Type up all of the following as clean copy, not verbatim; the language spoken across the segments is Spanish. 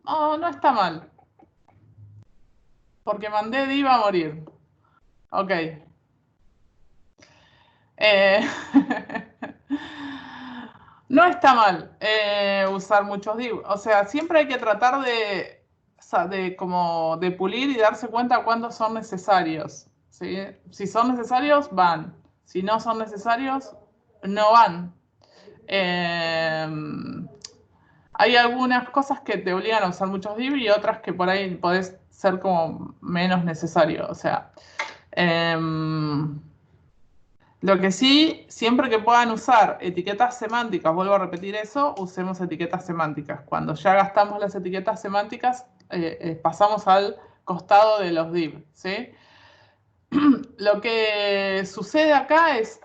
Oh, no está mal. Porque mandé div a morir. Ok. No está mal usar muchos div. O sea, siempre hay que tratar como de pulir y darse cuenta cuándo son necesarios. ¿Sí? Si son necesarios, van. Si no son necesarios, no van. Eh, Hay algunas cosas que te obligan a usar muchos div y otras que por ahí podés ser como menos necesario. O sea, lo que sí, siempre que puedan usar etiquetas semánticas, vuelvo a repetir eso, usemos etiquetas semánticas. Cuando ya gastamos las etiquetas semánticas, pasamos al costado de los div, ¿sí? Lo que sucede acá es,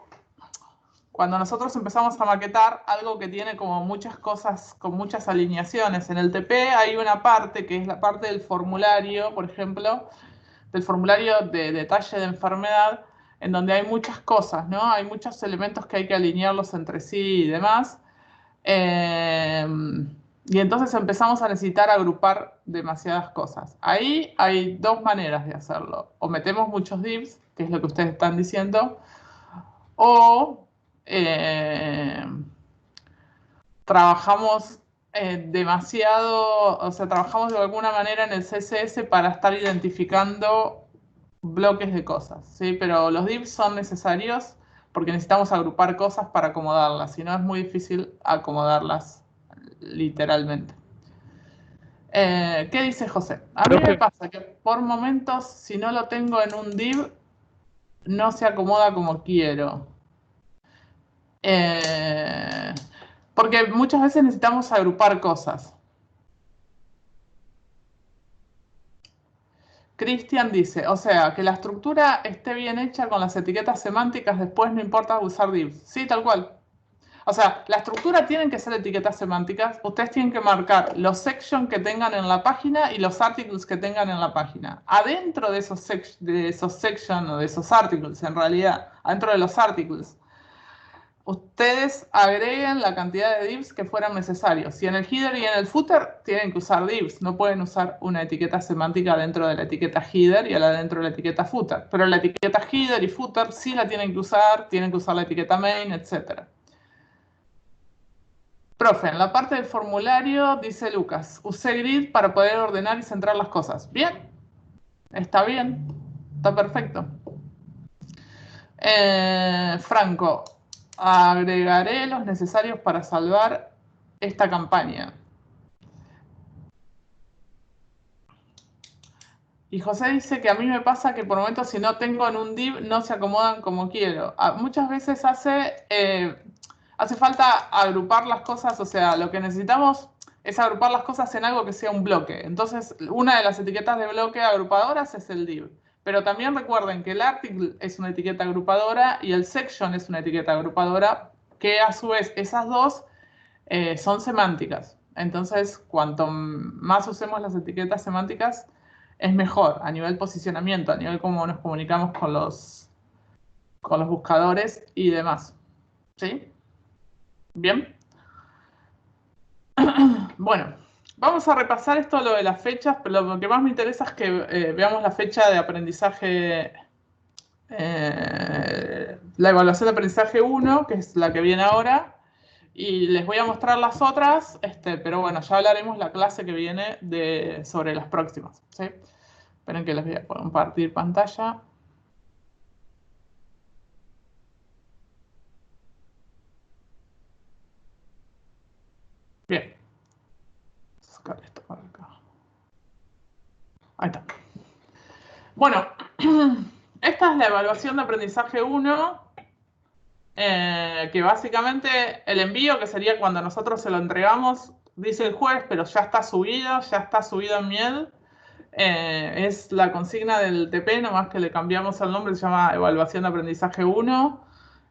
cuando nosotros empezamos a maquetar algo que tiene como muchas cosas, con muchas alineaciones. En el TP hay una parte que es la parte del formulario, por ejemplo, del formulario de detalle de enfermedad, en donde hay muchas cosas, ¿no? Hay muchos elementos que hay que alinearlos entre sí y demás. Y entonces empezamos a necesitar agrupar demasiadas cosas. Ahí hay dos maneras de hacerlo. O metemos muchos divs, que es lo que ustedes están diciendo, o trabajamos demasiado, o sea, trabajamos de alguna manera en el CSS para estar identificando bloques de cosas, ¿sí? Pero los divs son necesarios porque necesitamos agrupar cosas para acomodarlas, si no es muy difícil acomodarlas literalmente. ¿Qué dice José? A mí me Profe, pasa que por momentos, si no lo tengo en un div, no se acomoda como quiero. Porque muchas veces necesitamos agrupar cosas. Cristian dice, o sea, que la estructura esté bien hecha con las etiquetas semánticas, después no importa usar divs. Sí, tal cual. O sea, la estructura tienen que ser etiquetas semánticas. Ustedes tienen que marcar los sections que tengan en la página y los articles que tengan en la página. Adentro de esos sections o de esos articles, en realidad, adentro de los articles, ustedes agreguen la cantidad de divs que fueran necesarios. Y en el header y en el footer tienen que usar divs. No pueden usar una etiqueta semántica dentro de la etiqueta header y dentro de la etiqueta footer. Pero la etiqueta header y footer sí la tienen que usar la etiqueta main, etc. Profe, en la parte del formulario dice Lucas, usé grid para poder ordenar y centrar las cosas. Bien, está bien, está perfecto. Franco, agregaré los necesarios para salvar esta campaña. Y José dice que a mí me pasa que por momentos si no tengo en un div no se acomodan como quiero. Muchas veces hace falta agrupar las cosas, o sea, lo que necesitamos es agrupar las cosas en algo que sea un bloque. Entonces, una de las etiquetas de bloque agrupadoras es el div. Pero también recuerden que el article es una etiqueta agrupadora y el section es una etiqueta agrupadora, que a su vez esas dos son semánticas. Entonces, cuanto más usemos las etiquetas semánticas, es mejor a nivel posicionamiento, a nivel cómo nos comunicamos con los buscadores y demás. ¿Sí? Bien. Bueno, vamos a repasar esto, lo de las fechas, pero lo que más me interesa es que veamos la fecha de aprendizaje, la evaluación de aprendizaje 1, que es la que viene ahora, y les voy a mostrar las otras, pero bueno, ya hablaremos la clase que viene sobre las próximas. ¿Sí? Esperen que les voy a compartir pantalla. Bien. Sacar esto para acá. Ahí está. Bueno, esta es la evaluación de aprendizaje 1, que básicamente el envío, que sería cuando nosotros se lo entregamos, dice el juez, pero ya está subido en Miel. Es la consigna del TP, nomás que le cambiamos el nombre, se llama evaluación de aprendizaje 1.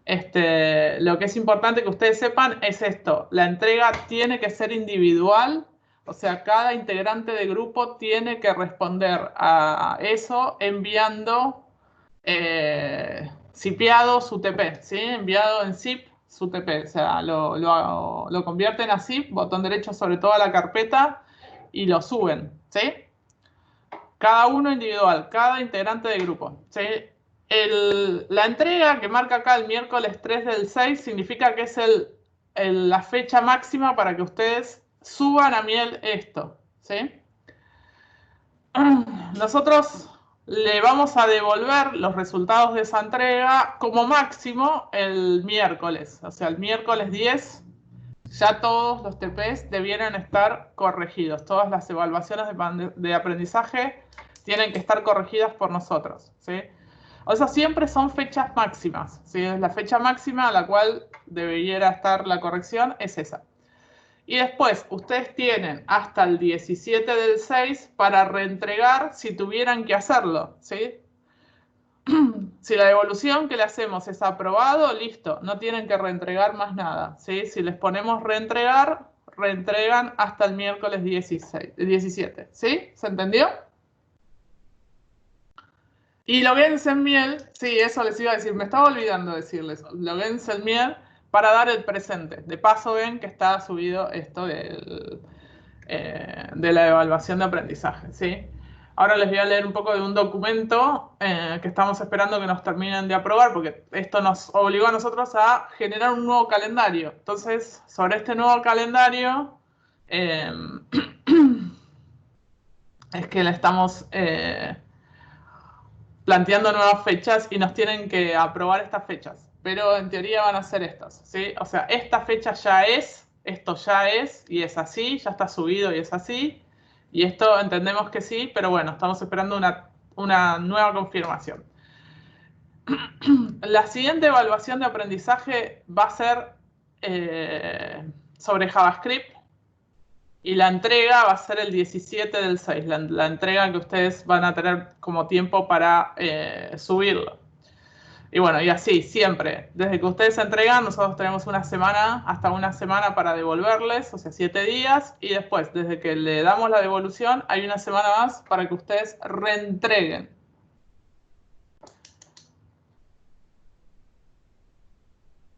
Lo que es importante que ustedes sepan es esto, la entrega tiene que ser individual, o sea, cada integrante del grupo tiene que responder a eso enviando zipeado su TP, ¿sí? Enviado en zip su TP, o sea, lo convierten a zip, botón derecho sobre toda la carpeta y lo suben, ¿sí? Cada uno individual, cada integrante del grupo, ¿sí? La entrega que marca acá el miércoles 3 del 6 significa que es la fecha máxima para que ustedes suban a Miel esto, ¿sí? Nosotros le vamos a devolver los resultados de esa entrega como máximo el miércoles. O sea, el miércoles 10 ya todos los TPs debieran estar corregidos. Todas las evaluaciones de aprendizaje tienen que estar corregidas por nosotros, ¿sí? O sea, siempre son fechas máximas, ¿sí? La fecha máxima a la cual debiera estar la corrección es esa. Y después, ustedes tienen hasta el 17 del 6 para reentregar si tuvieran que hacerlo, ¿sí? Si la devolución que le hacemos es aprobado, listo, no tienen que reentregar más nada, ¿sí? Si les ponemos reentregar, reentregan hasta el miércoles 17, ¿sí? ¿Se entendió? Y loguense en Miel, sí, eso les iba a decir, me estaba olvidando decirles, loguense en Miel para dar el presente. De paso ven que está subido esto de la evaluación de aprendizaje, ¿sí? Ahora les voy a leer un poco de un documento que estamos esperando que nos terminen de aprobar, porque esto nos obligó a nosotros a generar un nuevo calendario. Entonces, sobre este nuevo calendario, es que le estamos planteando nuevas fechas y nos tienen que aprobar estas fechas. Pero en teoría van a ser estas, ¿sí? O sea, esta fecha ya es, esto ya es, y es así, ya está subido y es así. Y esto entendemos que sí, pero bueno, estamos esperando una nueva confirmación. La siguiente evaluación de aprendizaje va a ser sobre JavaScript. Y la entrega va a ser el 17 del 6, la entrega que ustedes van a tener como tiempo para subirlo. Y bueno, y así, siempre. Desde que ustedes se entregan, nosotros tenemos una semana, hasta una semana para devolverles, o sea, 7 días. Y después, desde que le damos la devolución, hay una semana más para que ustedes reentreguen.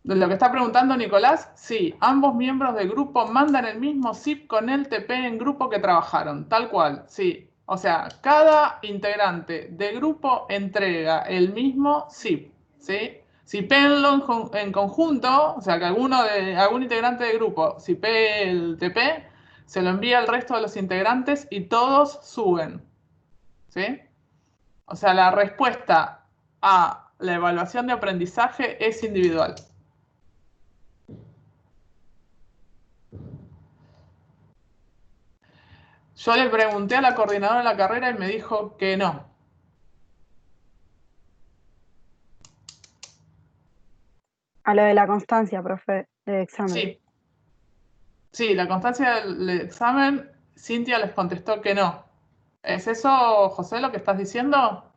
De lo que está preguntando Nicolás, sí, ambos miembros del grupo mandan el mismo zip con el TP en grupo que trabajaron, tal cual, sí. O sea, cada integrante de grupo entrega el mismo zip, ¿sí? Zipenlo en conjunto, o sea, que algún integrante de grupo zipee el TP, se lo envía al resto de los integrantes y todos suben, ¿sí? O sea, la respuesta a la evaluación de aprendizaje es individual. Yo le pregunté a la coordinadora de la carrera y me dijo que no. A lo de la constancia, profe, del examen. Sí. Sí, la constancia del examen, Cintia les contestó que no. ¿Es eso, José, lo que estás diciendo?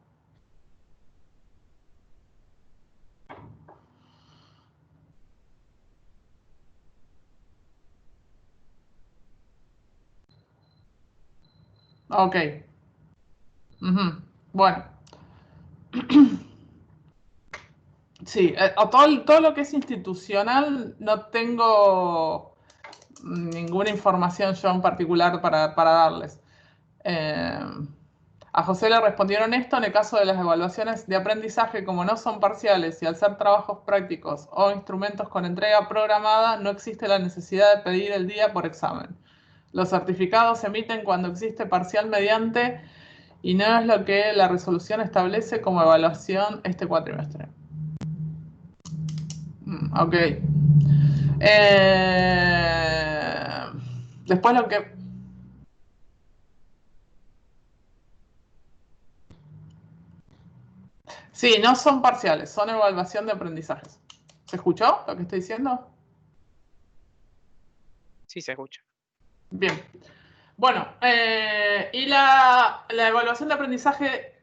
Ok. Bueno. Sí, todo lo que es institucional no tengo ninguna información yo en particular para darles. A José le respondieron esto en el caso de las evaluaciones de aprendizaje, como no son parciales y al ser trabajos prácticos o instrumentos con entrega programada, no existe la necesidad de pedir el día por examen. Los certificados se emiten cuando existe parcial mediante y no es lo que la resolución establece como evaluación este cuatrimestre. Ok. Después lo que... Sí, no son parciales, son evaluación de aprendizajes. ¿Se escuchó lo que estoy diciendo? Sí, se escucha. Bien. Bueno, y la evaluación de aprendizaje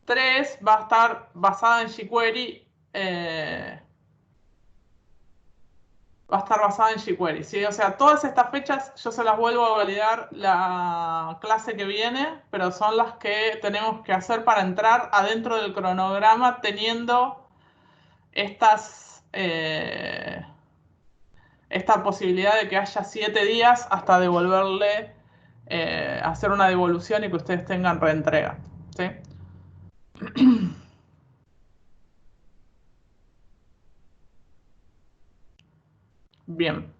3 va a estar basada en jQuery. Va a estar basada en jQuery, ¿sí? O sea, todas estas fechas yo se las vuelvo a validar la clase que viene, pero son las que tenemos que hacer para entrar adentro del cronograma teniendo esta posibilidad de que haya 7 días hasta devolverle hacer una devolución y que ustedes tengan reentrega, ¿sí? Bien.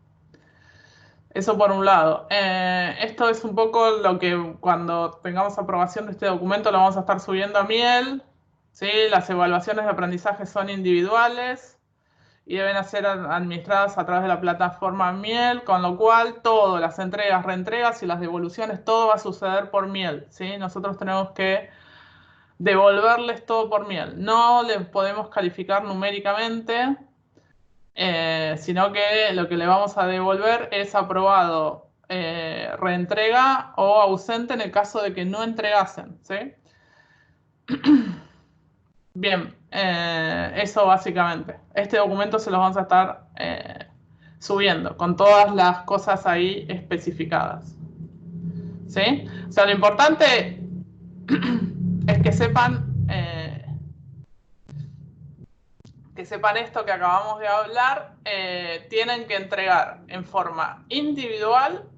Eso por un lado. Esto es un poco lo que cuando tengamos aprobación de este documento lo vamos a estar subiendo a Miel, ¿sí? Las evaluaciones de aprendizaje son individuales y deben ser administradas a través de la plataforma Miel, con lo cual todo, las entregas, reentregas y las devoluciones, todo va a suceder por Miel, ¿sí? Nosotros tenemos que devolverles todo por Miel. No les podemos calificar numéricamente, sino que lo que le vamos a devolver es aprobado, reentrega o ausente en el caso de que no entregasen, ¿sí? Bien, eso básicamente. Este documento se los vamos a estar subiendo con todas las cosas ahí especificadas, ¿sí? O sea, lo importante es que sepan esto que acabamos de hablar. Tienen que entregar en forma individual,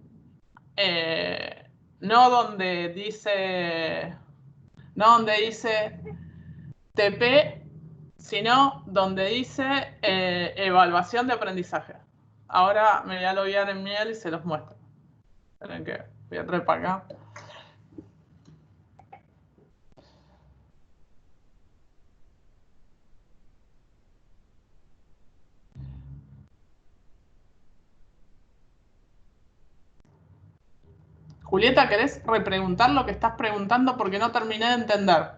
no donde dice TP, sino donde dice evaluación de aprendizaje. Ahora me voy a loguear en Miel y se los muestro. Esperen que voy a traer para acá. Julieta, ¿querés repreguntar lo que estás preguntando? Porque no terminé de entender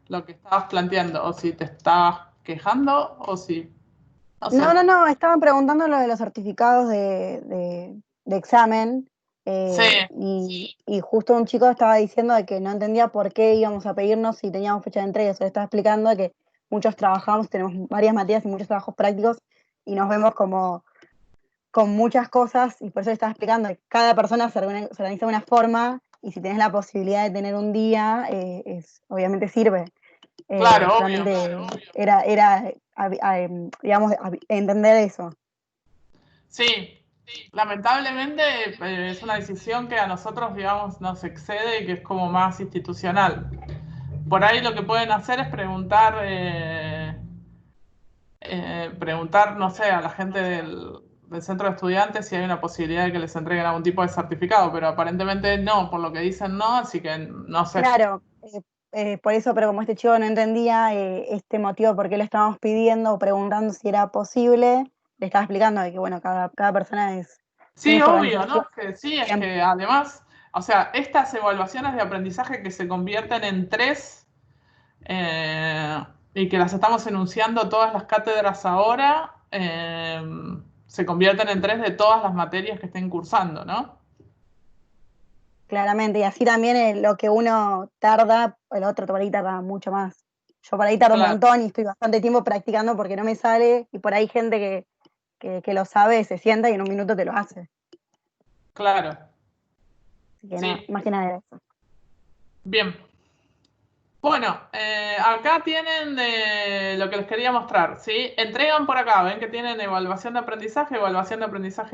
lo que estabas planteando. O si te estabas quejando o si... No sé. No, estaban preguntando lo de los certificados de examen, Sí, y justo un chico estaba diciendo de que no entendía por qué íbamos a pedirnos si teníamos fecha de entrega. Se le estaba explicando de que muchos trabajamos, tenemos varias materias y muchos trabajos prácticos y nos vemos como con muchas cosas, y por eso le estaba explicando que cada persona se organiza de una forma, y si tenés la posibilidad de tener un día, obviamente sirve. claro, obvio. Solamente era digamos, entender eso. Sí, lamentablemente es una decisión que a nosotros, digamos, nos excede y que es como más institucional. Por ahí lo que pueden hacer es preguntar, no sé, a la gente del centro de estudiantes si hay una posibilidad de que les entreguen algún tipo de certificado, pero aparentemente no, por lo que dicen no, así que no sé. Claro, por eso, pero como este chico no entendía este motivo por qué lo estábamos pidiendo o preguntando si era posible, le estaba explicando de que, bueno, cada persona Sí, tiene su obvio, organización. ¿no? Que sí, es que además, o sea, estas evaluaciones de aprendizaje que se convierten en tres, y que las estamos enunciando todas las cátedras ahora, se convierten en tres de todas las materias que estén cursando, ¿no? Claramente, y así también lo que uno tarda, el otro por ahí tarda mucho más. Yo por ahí tardo un Claro, montón y estoy bastante tiempo practicando porque no me sale, y por ahí gente que lo sabe, se sienta y en un minuto te lo hace. claro. Así que nada, Sí, más que nada era eso. bien. Bueno, acá tienen lo que les quería mostrar, ¿sí? Entregan por acá, ven que tienen evaluación de aprendizaje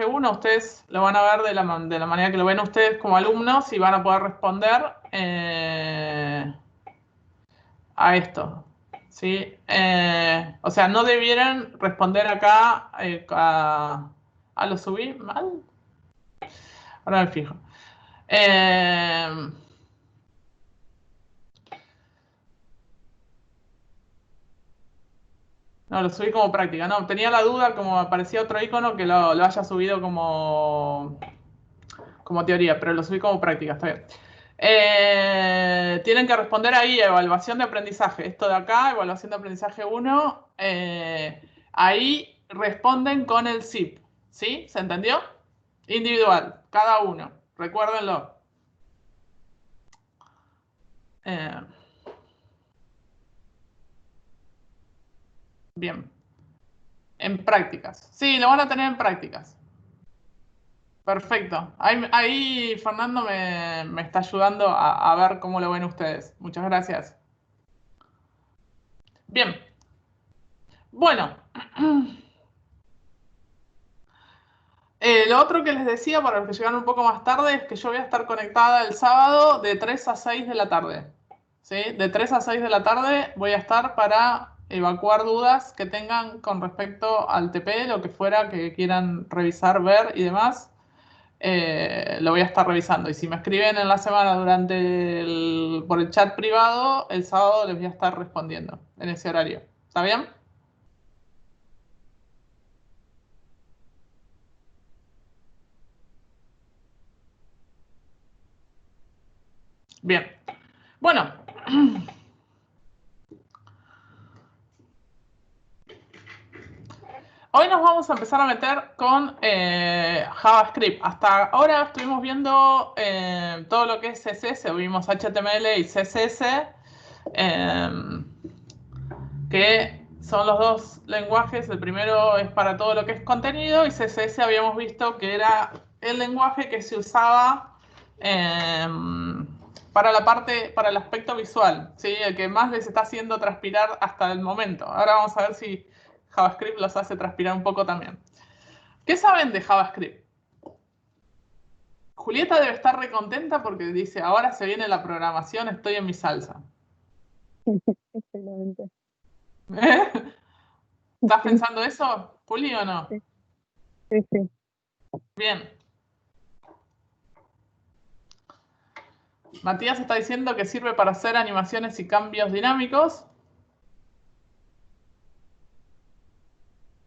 1. Ustedes lo van a ver de la manera que lo ven ustedes como alumnos y van a poder responder a esto, ¿sí? O sea, no debieran responder acá ¿lo subí mal? Ahora me fijo. Eh, No, lo subí como práctica. No, tenía la duda, como aparecía otro icono, que lo haya subido como teoría, pero lo subí como práctica, está bien. Tienen que responder ahí, evaluación de aprendizaje. Esto de acá, evaluación de aprendizaje 1, ahí responden con el SIP, ¿sí? ¿Se entendió? Individual, cada uno, recuérdenlo. Eh, bien, en prácticas. Sí, lo van a tener en prácticas. Perfecto. Ahí Fernando me está ayudando a ver cómo lo ven ustedes. Muchas gracias. Bien. Bueno. Lo otro que les decía, para los que llegan un poco más tarde, es que yo voy a estar conectada el sábado de 3 a 6 de la tarde. ¿Sí? De 3 a 6 de la tarde voy a estar para evacuar dudas que tengan con respecto al TP, lo que fuera que quieran revisar, ver y demás. Lo voy a estar revisando. Y si me escriben en la semana por el chat privado, el sábado les voy a estar respondiendo en ese horario. ¿Está bien? Bien. Bueno. Hoy nos vamos a empezar a meter con JavaScript. Hasta ahora estuvimos viendo todo lo que es CSS, vimos HTML y CSS, eh, que son los dos lenguajes. El primero es para todo lo que es contenido y CSS habíamos visto que era el lenguaje que se usaba para para el aspecto visual, ¿sí? El que más les está haciendo transpirar hasta el momento. Ahora vamos a ver si JavaScript los hace transpirar un poco también. ¿Qué saben de JavaScript? Julieta debe estar recontenta porque dice, ahora se viene la programación, estoy en mi salsa. Excelente. ¿Estás pensando eso, Juli, o no? Sí, sí, sí. Bien. Matías está diciendo que sirve para hacer animaciones y cambios dinámicos.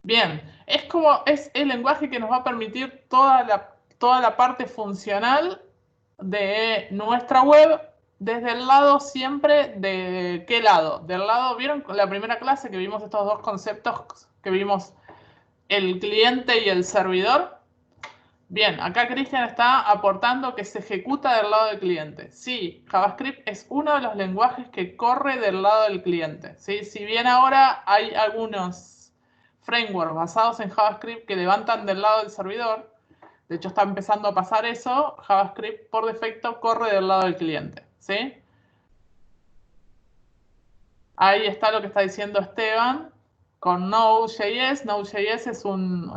Bien. Es el lenguaje que nos va a permitir toda la parte funcional de nuestra web desde el lado siempre de ¿qué lado? Del lado, ¿vieron la primera clase que vimos estos dos conceptos que vimos el cliente y el servidor? Bien, acá Cristian está aportando que se ejecuta del lado del cliente. Sí, JavaScript es uno de los lenguajes que corre del lado del cliente. ¿Sí? Si bien ahora hay algunos frameworks basados en JavaScript que levantan del lado del servidor, de hecho está empezando a pasar eso, JavaScript por defecto corre del lado del cliente. ¿Sí? Ahí está lo que está diciendo Esteban con Node.js. Node.js es un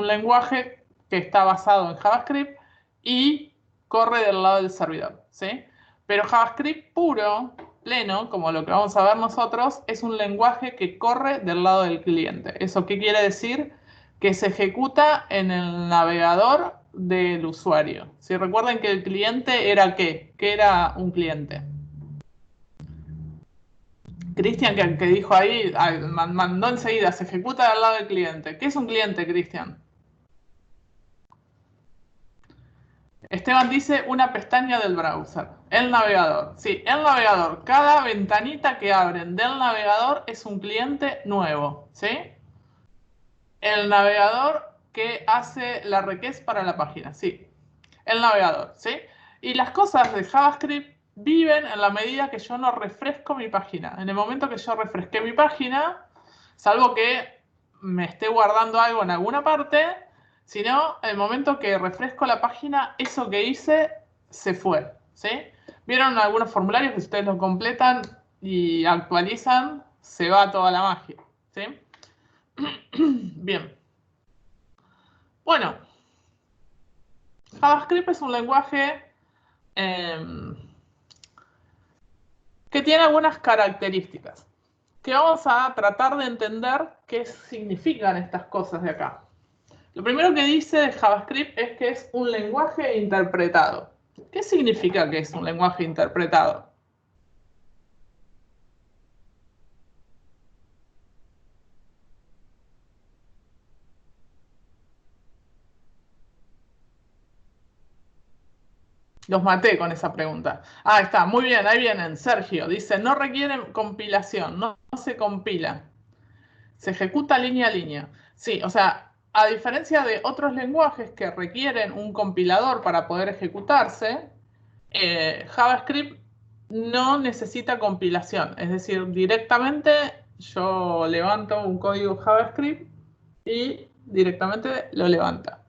lenguaje que está basado en JavaScript y corre del lado del servidor, ¿sí? Pero JavaScript puro, pleno, como lo que vamos a ver nosotros, es un lenguaje que corre del lado del cliente. ¿Eso qué quiere decir? Que se ejecuta en el navegador del usuario. Si recuerden que el cliente era ¿qué? ¿Qué era un cliente? Cristian, que dijo ahí, mandó enseguida, se ejecuta al lado del cliente. ¿Qué es un cliente, Cristian? Esteban dice una pestaña del browser. El navegador. Sí, el navegador. Cada ventanita que abren del navegador es un cliente nuevo. ¿Sí? El navegador que hace la request para la página. Sí. El navegador. ¿Sí? Y las cosas de JavaScript viven en la medida que yo no refresco mi página. En el momento que yo refresqué mi página, salvo que me esté guardando algo en alguna parte, sino el momento que refresco la página, eso que hice se fue. ¿Sí? ¿Vieron algunos formularios que si ustedes lo completan y actualizan, se va toda la magia? ¿Sí? Bien. Bueno, JavaScript es un lenguaje que tiene algunas características que vamos a tratar de entender qué significan estas cosas de acá. Lo primero que dice de JavaScript es que es un lenguaje interpretado. ¿Qué significa que es un lenguaje interpretado? Los maté con esa pregunta. Ah, está, muy bien, ahí vienen. Sergio dice, no requiere compilación, no se compila. Se ejecuta línea a línea. Sí, o sea, a diferencia de otros lenguajes que requieren un compilador para poder ejecutarse, JavaScript no necesita compilación. Es decir, directamente yo levanto un código JavaScript y directamente lo levanta.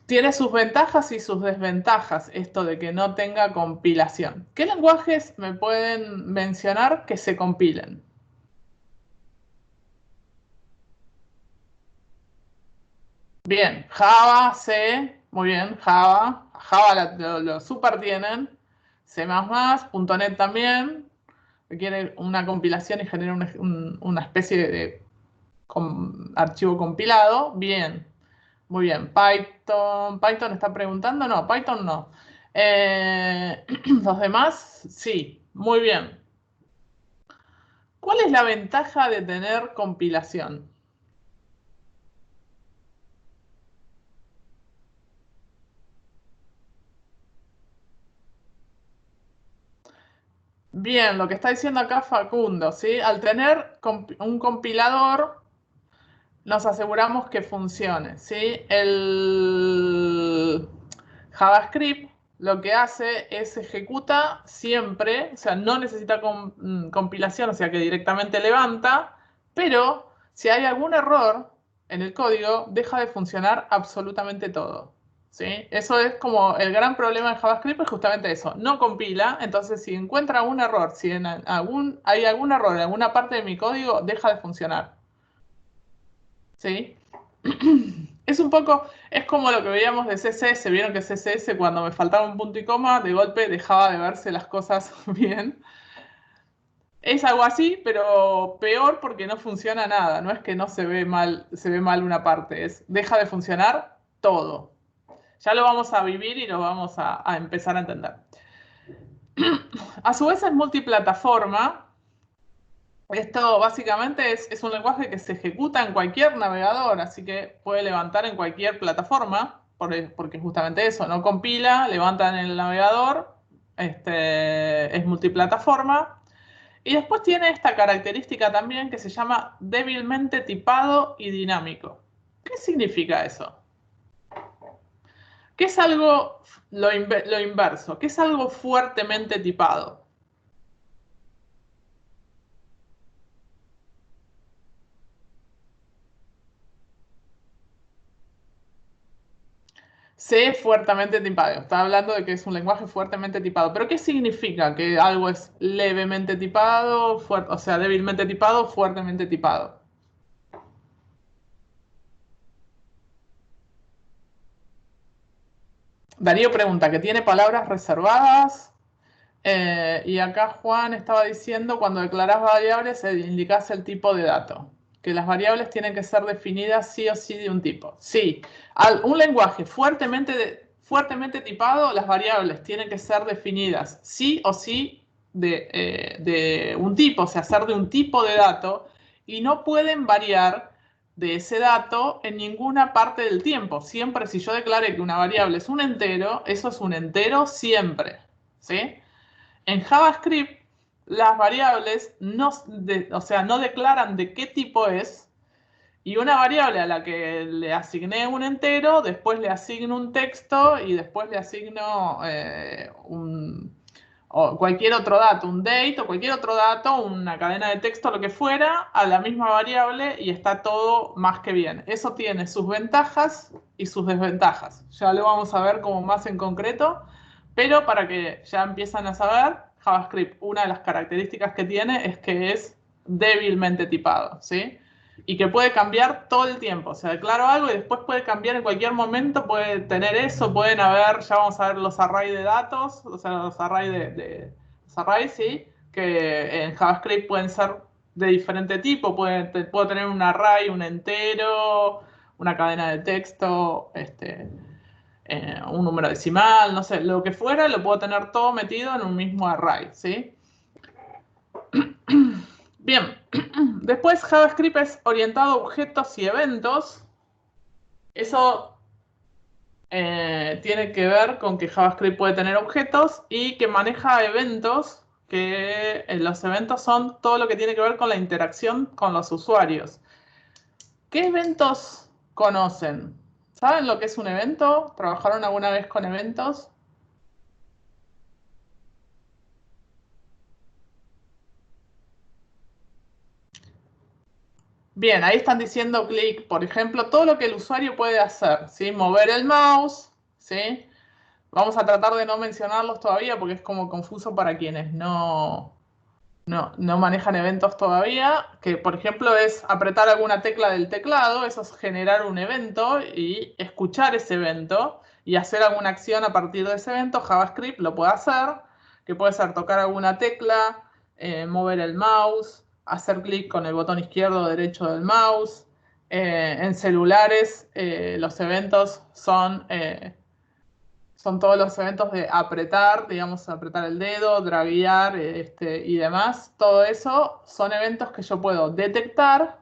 Tiene sus ventajas y sus desventajas esto de que no tenga compilación. ¿Qué lenguajes me pueden mencionar que se compilen? Bien, Java, C, muy bien, Java. Java lo super tienen. C++, .NET también. Requiere una compilación y genera una especie de archivo compilado. Bien, muy bien. Python. ¿Python está preguntando? No, Python no. Los demás, sí, muy bien. ¿Cuál es la ventaja de tener compilación? Bien, lo que está diciendo acá Facundo, ¿sí? Al tener un compilador, nos aseguramos que funcione, ¿sí? El JavaScript lo que hace es ejecuta siempre, o sea, no necesita compilación, o sea que directamente levanta, pero si hay algún error en el código, deja de funcionar absolutamente todo. ¿Sí? Eso es como el gran problema de JavaScript, es justamente eso, no compila, entonces si encuentra un error, si hay algún error en alguna parte de mi código, deja de funcionar. ¿Sí? Es un poco, es como lo que veíamos de CSS. Vieron que CSS cuando me faltaba un punto y coma, de golpe dejaba de verse las cosas bien. Es algo así, pero peor porque no funciona nada. No es que no se ve mal una parte, es deja de funcionar todo. Ya lo vamos a vivir y lo vamos a empezar a entender. A su vez es multiplataforma. Esto básicamente es un lenguaje que se ejecuta en cualquier navegador, así que puede levantar en cualquier plataforma, porque justamente eso, no compila, levanta en el navegador, es multiplataforma. Y después tiene esta característica también que se llama débilmente tipado y dinámico. ¿Qué significa eso? ¿Qué es algo, lo inverso? ¿Qué es algo fuertemente tipado? C fuertemente tipado. Está hablando de que es un lenguaje fuertemente tipado. ¿Pero qué significa que algo es levemente tipado, o sea, débilmente tipado, fuertemente tipado? Darío pregunta, ¿que tiene palabras reservadas? Y acá Juan estaba diciendo, cuando declarás variables, indicás el tipo de dato. Que las variables tienen que ser definidas sí o sí de un tipo. Sí, un lenguaje fuertemente tipado, las variables tienen que ser definidas sí o sí de un tipo, o sea, ser de un tipo de dato, y no pueden variar de ese dato en ninguna parte del tiempo. Siempre, si yo declaré que una variable es un entero, eso es un entero siempre. ¿Sí? En JavaScript, las variables o sea, no declaran de qué tipo es, y una variable a la que le asigné un entero, después le asigno un texto y después le asigno o cualquier otro dato, un date o cualquier otro dato, una cadena de texto, lo que fuera, a la misma variable y está todo más que bien. Eso tiene sus ventajas y sus desventajas. Ya lo vamos a ver como más en concreto, pero para que ya empiezan a saber, JavaScript, una de las características que tiene es que es débilmente tipado, ¿sí? Y que puede cambiar todo el tiempo. O sea, declaro algo y después puede cambiar en cualquier momento, puede tener eso, pueden haber, ya vamos a ver los arrays de datos, o sea, los arrays los arrays, sí, que en JavaScript pueden ser de diferente tipo, puedo tener un array, un entero, una cadena de texto, un número decimal, no sé, lo que fuera, lo puedo tener todo metido en un mismo array, ¿sí? Bien, después JavaScript es orientado a objetos y eventos. Eso tiene que ver con que JavaScript puede tener objetos y que maneja eventos, que los eventos son todo lo que tiene que ver con la interacción con los usuarios. ¿Qué eventos conocen? ¿Saben lo que es un evento? ¿Trabajaron alguna vez con eventos? Bien, ahí están diciendo clic, por ejemplo, todo lo que el usuario puede hacer, ¿sí? Mover el mouse, ¿sí? Vamos a tratar de no mencionarlos todavía porque es como confuso para quienes no no manejan eventos todavía, que por ejemplo es apretar alguna tecla del teclado, eso es generar un evento y escuchar ese evento y hacer alguna acción a partir de ese evento. JavaScript lo puede hacer, que puede ser tocar alguna tecla, mover el mouse, hacer clic con el botón izquierdo o derecho del mouse. En celulares los eventos son todos los eventos de apretar, digamos, apretar el dedo, draguear y demás. Todo eso son eventos que yo puedo detectar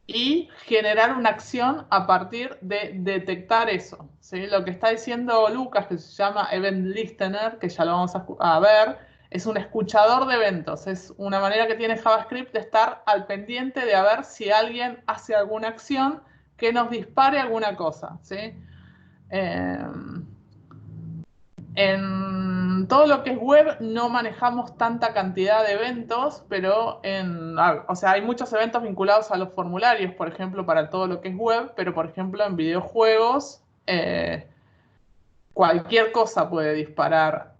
y generar una acción a partir de detectar eso, ¿sí? Lo que está diciendo Lucas, que se llama Event Listener, que ya lo vamos a ver, es un escuchador de eventos. Es una manera que tiene JavaScript de estar al pendiente de a ver si alguien hace alguna acción que nos dispare alguna cosa, ¿sí? En todo lo que es web no manejamos tanta cantidad de eventos, pero o sea, hay muchos eventos vinculados a los formularios, por ejemplo, para todo lo que es web, pero por ejemplo en videojuegos cualquier cosa puede disparar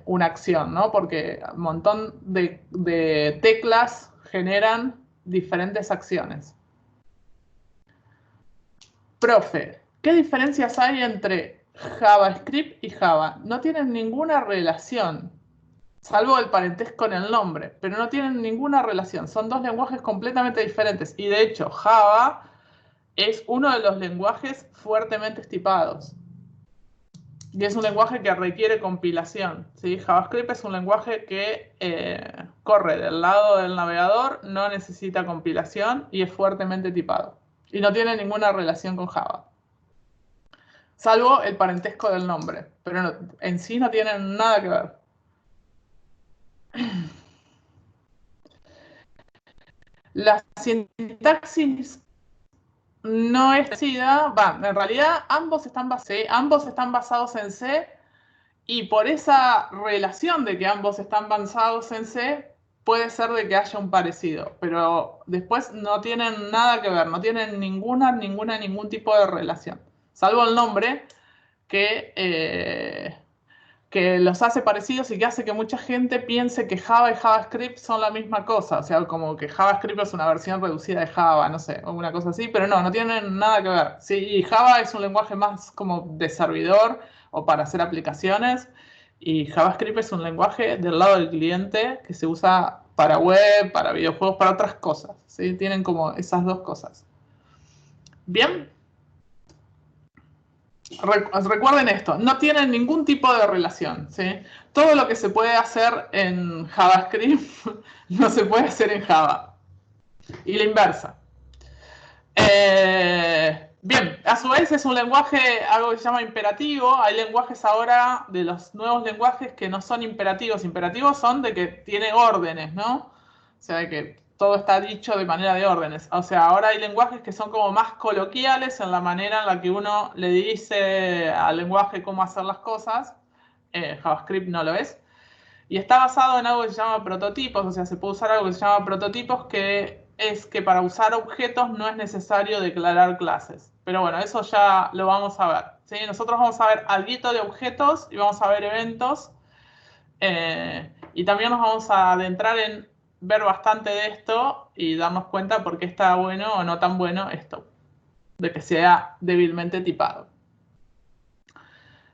una acción, ¿no? Porque un montón de teclas generan diferentes acciones. Profe, ¿qué diferencias hay entre JavaScript y Java? No tienen ninguna relación, salvo el parentesco en el nombre, pero no tienen ninguna relación. Son dos lenguajes completamente diferentes. Y de hecho, Java es uno de los lenguajes fuertemente tipados. Y es un lenguaje que requiere compilación, ¿sí? JavaScript es un lenguaje que corre del lado del navegador, no necesita compilación y es fuertemente tipado. Y no tiene ninguna relación con Java. Salvo el parentesco del nombre, pero en sí no tienen nada que ver. La sintaxis no es parecida, en realidad ambos están basados en C y por esa relación de que ambos están basados en C puede ser de que haya un parecido, pero después no tienen nada que ver, no tienen ningún tipo de relación, salvo el nombre que los hace parecidos y que hace que mucha gente piense que Java y JavaScript son la misma cosa. O sea, como que JavaScript es una versión reducida de Java, no sé, o una cosa así, pero no tienen nada que ver. Sí, y Java es un lenguaje más como de servidor o para hacer aplicaciones, y JavaScript es un lenguaje del lado del cliente que se usa para web, para videojuegos, para otras cosas. ¿Sí? Tienen como esas dos cosas. Bien. Recuerden esto, no tienen ningún tipo de relación, ¿sí? Todo lo que se puede hacer en JavaScript no se puede hacer en Java. Y la inversa. Bien, a su vez es un lenguaje, algo que se llama imperativo. Hay lenguajes ahora de los nuevos lenguajes que no son imperativos. Imperativos son de que tiene órdenes, ¿no? O sea, de que todo está dicho de manera de órdenes. O sea, ahora hay lenguajes que son como más coloquiales en la manera en la que uno le dice al lenguaje cómo hacer las cosas. JavaScript no lo es. Y está basado en algo que se llama prototipos, o sea, se puede usar algo que se llama prototipos, que es que para usar objetos no es necesario declarar clases. Pero bueno, eso ya lo vamos a ver, ¿sí? Nosotros vamos a ver algo de objetos y vamos a ver eventos. Y también nos vamos a adentrar en ver bastante de esto y darnos cuenta por qué está bueno o no tan bueno esto, de que sea débilmente tipado.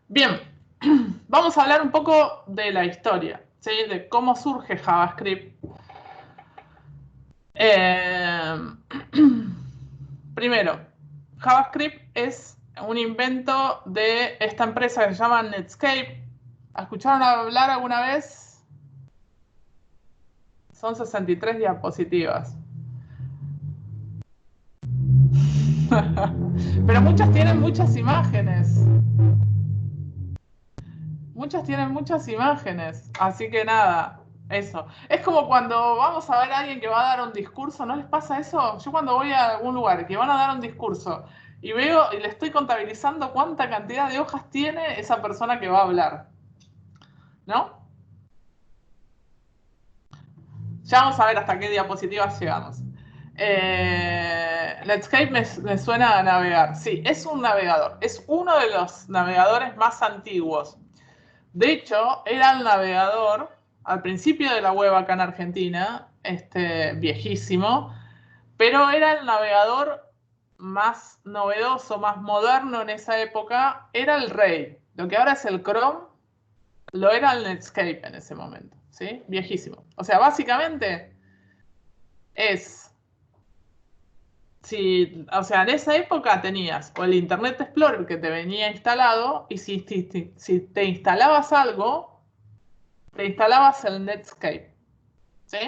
Bien, vamos a hablar un poco de la historia, ¿sí? De cómo surge JavaScript. Primero, JavaScript es un invento de esta empresa que se llama Netscape. ¿Escucharon hablar alguna vez? Son 63 diapositivas. Pero muchas tienen muchas imágenes. Muchas tienen muchas imágenes. Así que nada, eso. Es como cuando vamos a ver a alguien que va a dar un discurso, ¿no les pasa eso? Yo cuando voy a algún lugar que van a dar un discurso y veo y le estoy contabilizando cuánta cantidad de hojas tiene esa persona que va a hablar. ¿No? Ya vamos a ver hasta qué diapositivas llegamos. Netscape me suena a navegar. Sí, es un navegador. Es uno de los navegadores más antiguos. De hecho, era el navegador al principio de la web acá en Argentina, viejísimo, pero era el navegador más novedoso, más moderno en esa época, era el rey. Lo que ahora es el Chrome, lo era el Netscape en ese momento, ¿sí? Viejísimo. O sea, básicamente es... o sea, en esa época tenías o el Internet Explorer que te venía instalado, y si te instalabas algo, te instalabas el Netscape, ¿sí?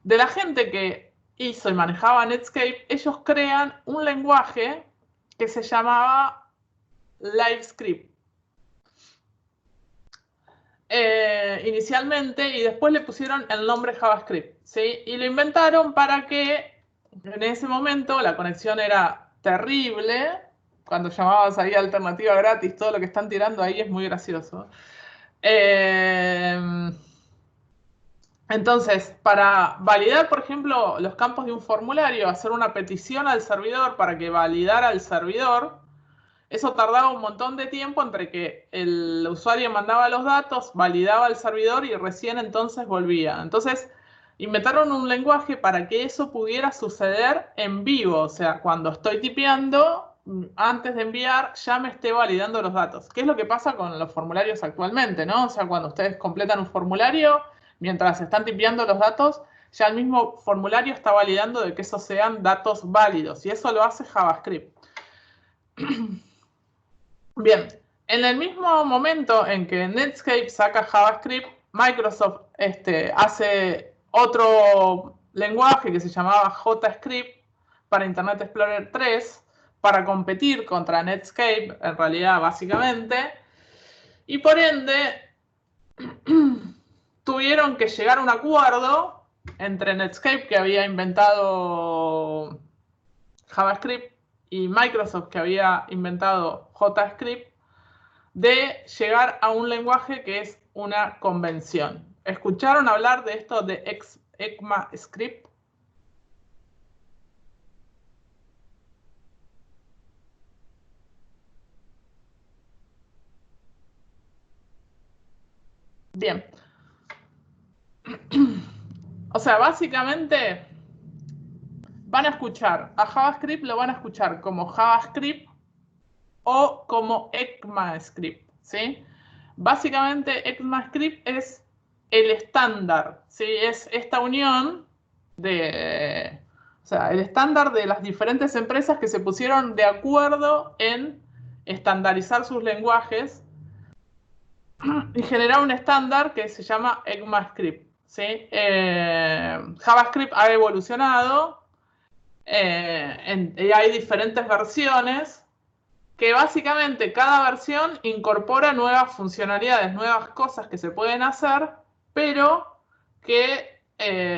De la gente que hizo y manejaba Netscape, ellos crean un lenguaje que se llamaba LiveScript. Inicialmente, y después le pusieron el nombre JavaScript, ¿sí? Y lo inventaron para que en ese momento la conexión era terrible. Cuando llamabas ahí alternativa gratis, todo lo que están tirando ahí es muy gracioso. Entonces, para validar, por ejemplo, los campos de un formulario, hacer una petición al servidor para que validara el servidor, eso tardaba un montón de tiempo entre que el usuario mandaba los datos, validaba el servidor y recién entonces volvía. Entonces, inventaron un lenguaje para que eso pudiera suceder en vivo. O sea, cuando estoy tipeando, antes de enviar, ya me esté validando los datos. ¿Qué es lo que pasa con los formularios actualmente, no? O sea, cuando ustedes completan un formulario, mientras están tipeando los datos, ya el mismo formulario está validando de que esos sean datos válidos. Y eso lo hace JavaScript. Bien, en el mismo momento en que Netscape saca JavaScript, Microsoft hace otro lenguaje que se llamaba JScript para Internet Explorer 3 para competir contra Netscape, en realidad, básicamente. Y por ende, tuvieron que llegar a un acuerdo entre Netscape, que había inventado JavaScript, y Microsoft, que había inventado JScript, de llegar a un lenguaje que es una convención. ¿Escucharon hablar de esto de ECMAScript? Bien. O sea, básicamente van a escuchar a JavaScript, lo van a escuchar como JavaScript o como ECMAScript, ¿sí? Básicamente ECMAScript es el estándar, ¿sí? Es esta unión de... O sea, el estándar de las diferentes empresas que se pusieron de acuerdo en estandarizar sus lenguajes y generar un estándar que se llama ECMAScript, ¿sí? JavaScript ha evolucionado y hay diferentes versiones que básicamente cada versión incorpora nuevas funcionalidades, nuevas cosas que se pueden hacer, pero que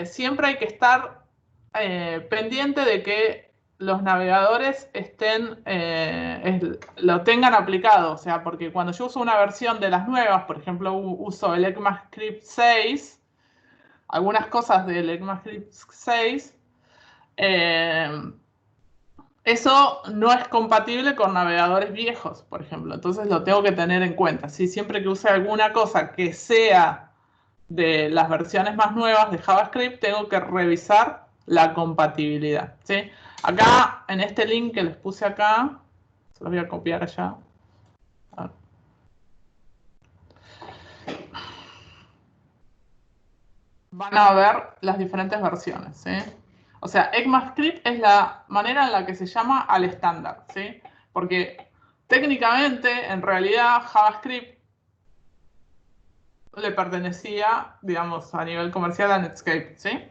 siempre hay que estar pendiente de que los navegadores lo tengan aplicado. O sea, porque cuando yo uso una versión de las nuevas, por ejemplo, uso el ECMAScript 6, algunas cosas del ECMAScript 6, eso no es compatible con navegadores viejos, por ejemplo. Entonces lo tengo que tener en cuenta. ¿Sí? Siempre que use alguna cosa que sea de las versiones más nuevas de JavaScript, tengo que revisar la compatibilidad, ¿sí? Acá, en este link que les puse acá, se los voy a copiar allá. Van a ver las diferentes versiones, ¿sí? O sea, ECMAScript es la manera en la que se llama al estándar, ¿sí? Porque técnicamente, en realidad, JavaScript le pertenecía, digamos, a nivel comercial a Netscape, ¿sí?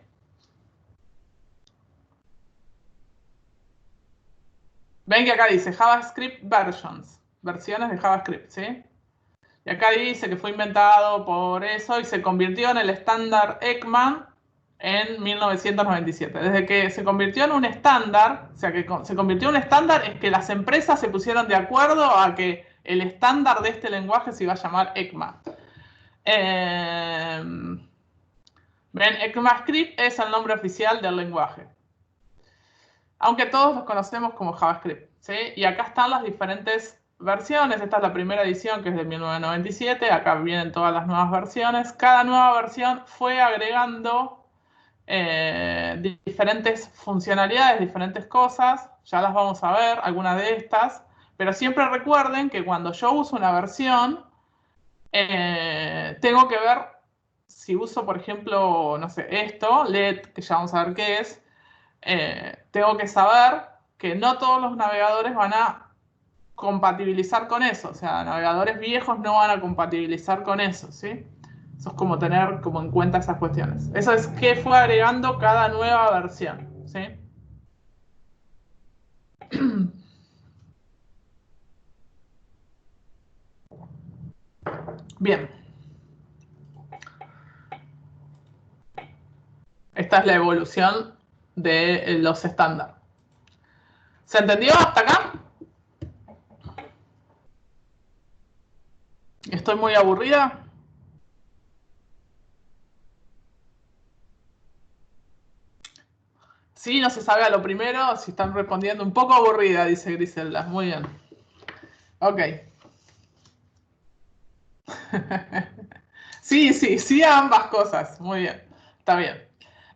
Ven que acá dice JavaScript versions, versiones de JavaScript, ¿sí? Y acá dice que fue inventado por eso y se convirtió en el estándar ECMA en 1997. Desde que se convirtió en un estándar, o sea, que se convirtió en un estándar, es que las empresas se pusieron de acuerdo a que el estándar de este lenguaje se iba a llamar ECMA. Ven, ECMAScript es el nombre oficial del lenguaje. Aunque todos los conocemos como JavaScript, ¿sí? Y acá están las diferentes versiones. Esta es la primera edición, que es de 1997. Acá vienen todas las nuevas versiones. Cada nueva versión fue agregando diferentes funcionalidades, diferentes cosas. Ya las vamos a ver, algunas de estas. Pero siempre recuerden que cuando yo uso una versión, tengo que ver si uso, por ejemplo, no sé, esto, LED, que ya vamos a ver qué es. Tengo que saber que no todos los navegadores van a compatibilizar con eso. O sea, navegadores viejos no van a compatibilizar con eso, ¿sí? Eso es como tener como en cuenta esas cuestiones. Eso es que fue agregando cada nueva versión, ¿sí? Bien. Esta es la evolución de los estándar. ¿Se entendió hasta acá? ¿Estoy muy aburrida? Sí, no se sabe a lo primero, si están respondiendo un poco aburrida, dice Griselda. Muy bien. Ok. Sí, a ambas cosas. Muy bien. Está bien.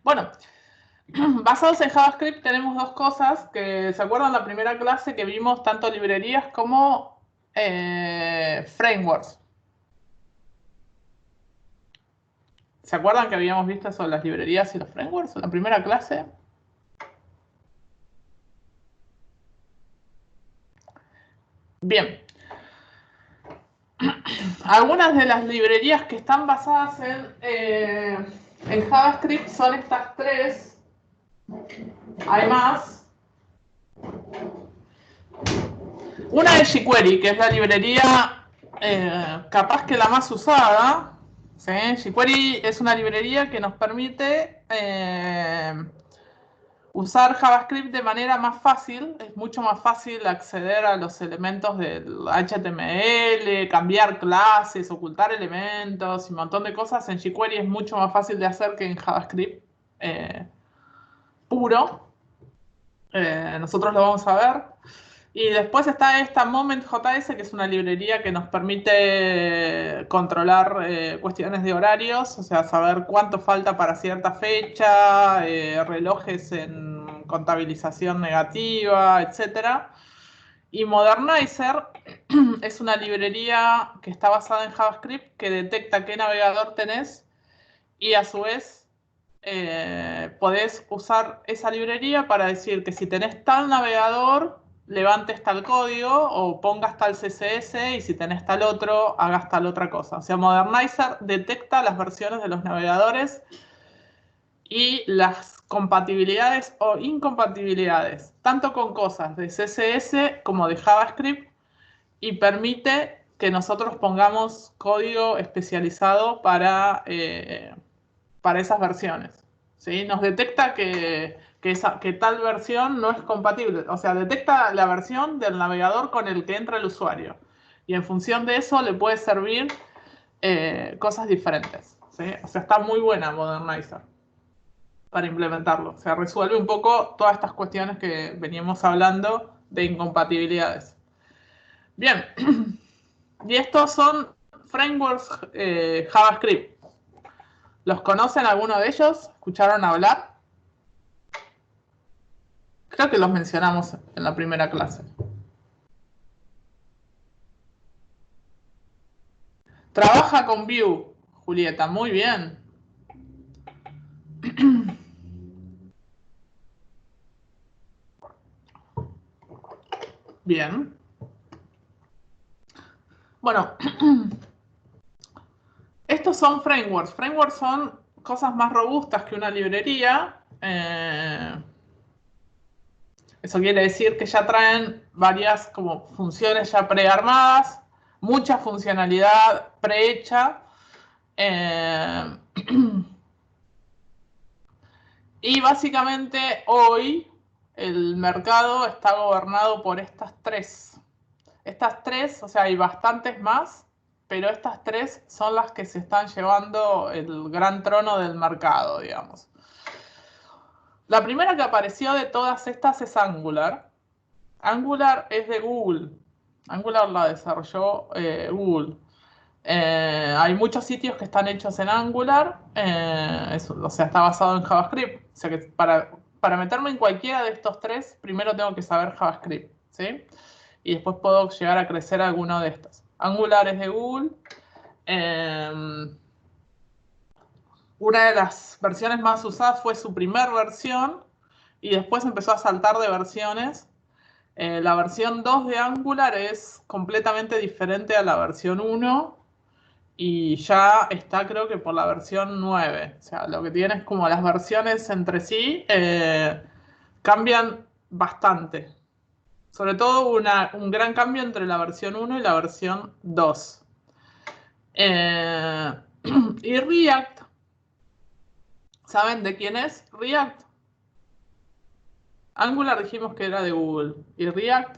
Bueno, basados en JavaScript tenemos dos cosas que, ¿se acuerdan la primera clase que vimos tanto librerías como frameworks? ¿Se acuerdan que habíamos visto sobre las librerías y los frameworks en la primera clase? Bien. Algunas de las librerías que están basadas en JavaScript son estas tres. Hay más. Una es jQuery, que es la librería capaz que la más usada. ¿Sí? jQuery es una librería que nos permite usar JavaScript de manera más fácil. Es mucho más fácil acceder a los elementos del HTML, cambiar clases, ocultar elementos y un montón de cosas. En jQuery es mucho más fácil de hacer que en JavaScript puro. Nosotros lo vamos a ver. Y después está esta Moment.js, que es una librería que nos permite controlar cuestiones de horarios, o sea, saber cuánto falta para cierta fecha, relojes en contabilización negativa, etc. Y Modernizer es una librería que está basada en JavaScript que detecta qué navegador tenés y a su vez podés usar esa librería para decir que si tenés tal navegador, levantes tal código o pongas tal CSS y si tenés tal otro, hagas tal otra cosa. O sea, Modernizer detecta las versiones de los navegadores y las compatibilidades o incompatibilidades, tanto con cosas de CSS como de JavaScript, y permite que nosotros pongamos código especializado para esas versiones. ¿Sí? Nos detecta que tal versión no es compatible. O sea, detecta la versión del navegador con el que entra el usuario. Y en función de eso le puede servir cosas diferentes. ¿Sí? O sea, está muy buena Modernizer para implementarlo. O sea, resuelve un poco todas estas cuestiones que veníamos hablando de incompatibilidades. Bien. Y estos son frameworks JavaScript. ¿Los conocen alguno de ellos? ¿Escucharon hablar? Creo que los mencionamos en la primera clase. Trabaja con Vue, Julieta, muy bien. Bien. Bueno, estos son frameworks. Frameworks son cosas más robustas que una librería. Eso quiere decir que ya traen varias como funciones ya prearmadas, mucha funcionalidad prehecha. Y básicamente hoy el mercado está gobernado por estas tres. Estas tres, o sea, hay bastantes más, pero estas tres son las que se están llevando el gran trono del mercado, digamos. La primera que apareció de todas estas es Angular. Angular es de Google. Angular la desarrolló Google. Hay muchos sitios que están hechos en Angular, o sea, está basado en JavaScript. O sea que para meterme en cualquiera de estos tres, primero tengo que saber JavaScript, ¿sí? Y después puedo llegar a crecer alguno de estos. Angular es de Google. Una de las versiones más usadas fue su primer versión y después empezó a saltar de versiones. La versión 2 de Angular es completamente diferente a la versión 1 y ya está creo que por la versión 9. O sea, lo que tiene es como las versiones entre sí cambian bastante. Sobre todo un gran cambio entre la versión 1 y la versión 2. Y React, ¿saben de quién es React? Angular dijimos que era de Google. ¿Y React?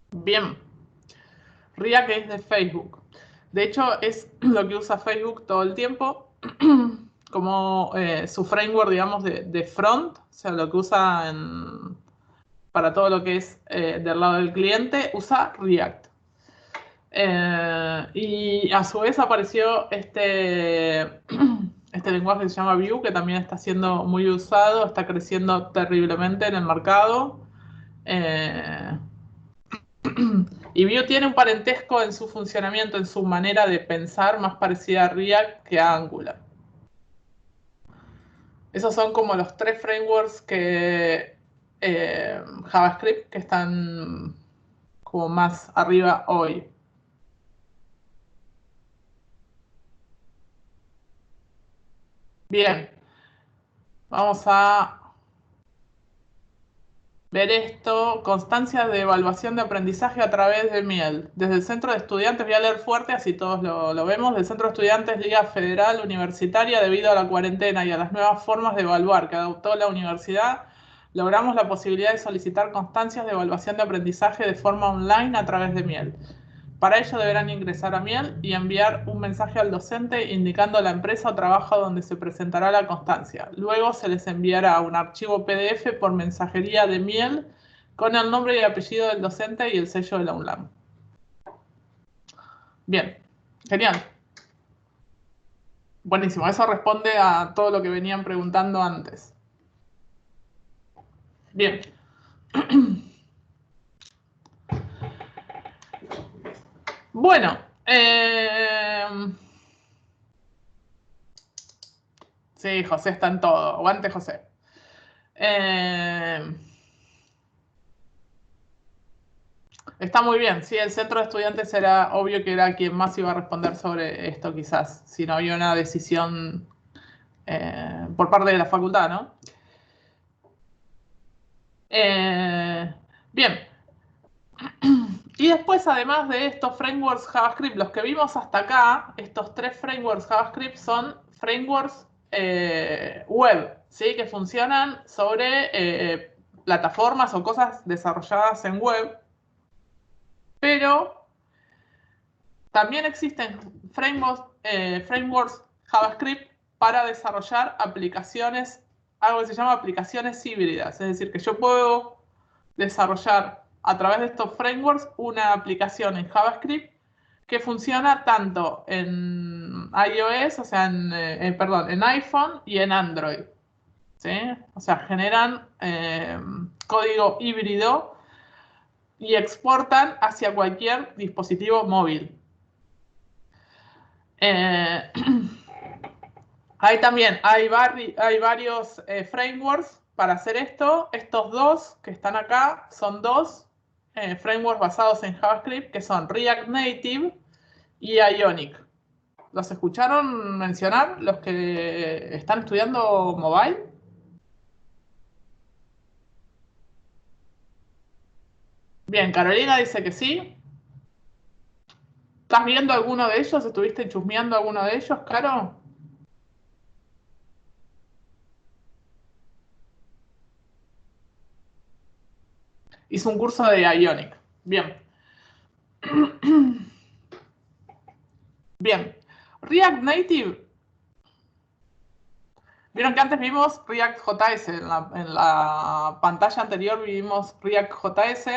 Bien. React es de Facebook. De hecho, es lo que usa Facebook todo el tiempo como su framework, digamos, de front. O sea, lo que usa para todo lo que es del lado del cliente, usa React. Y a su vez apareció este lenguaje que se llama Vue, que también está siendo muy usado, está creciendo terriblemente en el mercado. Y Vue tiene un parentesco en su funcionamiento, en su manera de pensar, más parecida a React que a Angular. Esos son como los tres frameworks que JavaScript que están como más arriba hoy. Bien, vamos a ver esto. Constancias de evaluación de aprendizaje a través de Miel. Desde el Centro de Estudiantes, voy a leer fuerte, así todos lo vemos. Del Centro de Estudiantes Liga Federal Universitaria, debido a la cuarentena y a las nuevas formas de evaluar que adoptó la universidad, logramos la posibilidad de solicitar constancias de evaluación de aprendizaje de forma online a través de Miel. Para ello deberán ingresar a Miel y enviar un mensaje al docente indicando la empresa o trabajo donde se presentará la constancia. Luego se les enviará un archivo PDF por mensajería de Miel con el nombre y apellido del docente y el sello de la UNLAM. Bien, genial. Buenísimo, eso responde a todo lo que venían preguntando antes. Bien. Bueno, sí, José está en todo. Aguante, José. Está muy bien, sí, el centro de estudiantes era obvio que era quien más iba a responder sobre esto, quizás, si no había una decisión por parte de la facultad, ¿no? Bien. Y después, además de estos frameworks JavaScript, los que vimos hasta acá, estos tres frameworks JavaScript son frameworks web, ¿sí? Que funcionan sobre plataformas o cosas desarrolladas en web, pero también existen frameworks JavaScript para desarrollar aplicaciones, algo que se llama aplicaciones híbridas. Es decir, que yo puedo desarrollar a través de estos frameworks una aplicación en JavaScript que funciona tanto en iOS, o sea, en iPhone y en Android. ¿Sí? O sea, generan código híbrido y exportan hacia cualquier dispositivo móvil. Hay varios frameworks para hacer esto. Estos dos que están acá son dos frameworks basados en JavaScript que son React Native y Ionic. ¿Los escucharon mencionar los que están estudiando mobile? Bien, Carolina dice que sí. ¿Estás viendo alguno de ellos? ¿Estuviste chusmeando alguno de ellos, Caro? Hizo un curso de Ionic. Bien. Bien. React Native. Vieron que antes vimos React JS. En la pantalla anterior vimos React JS.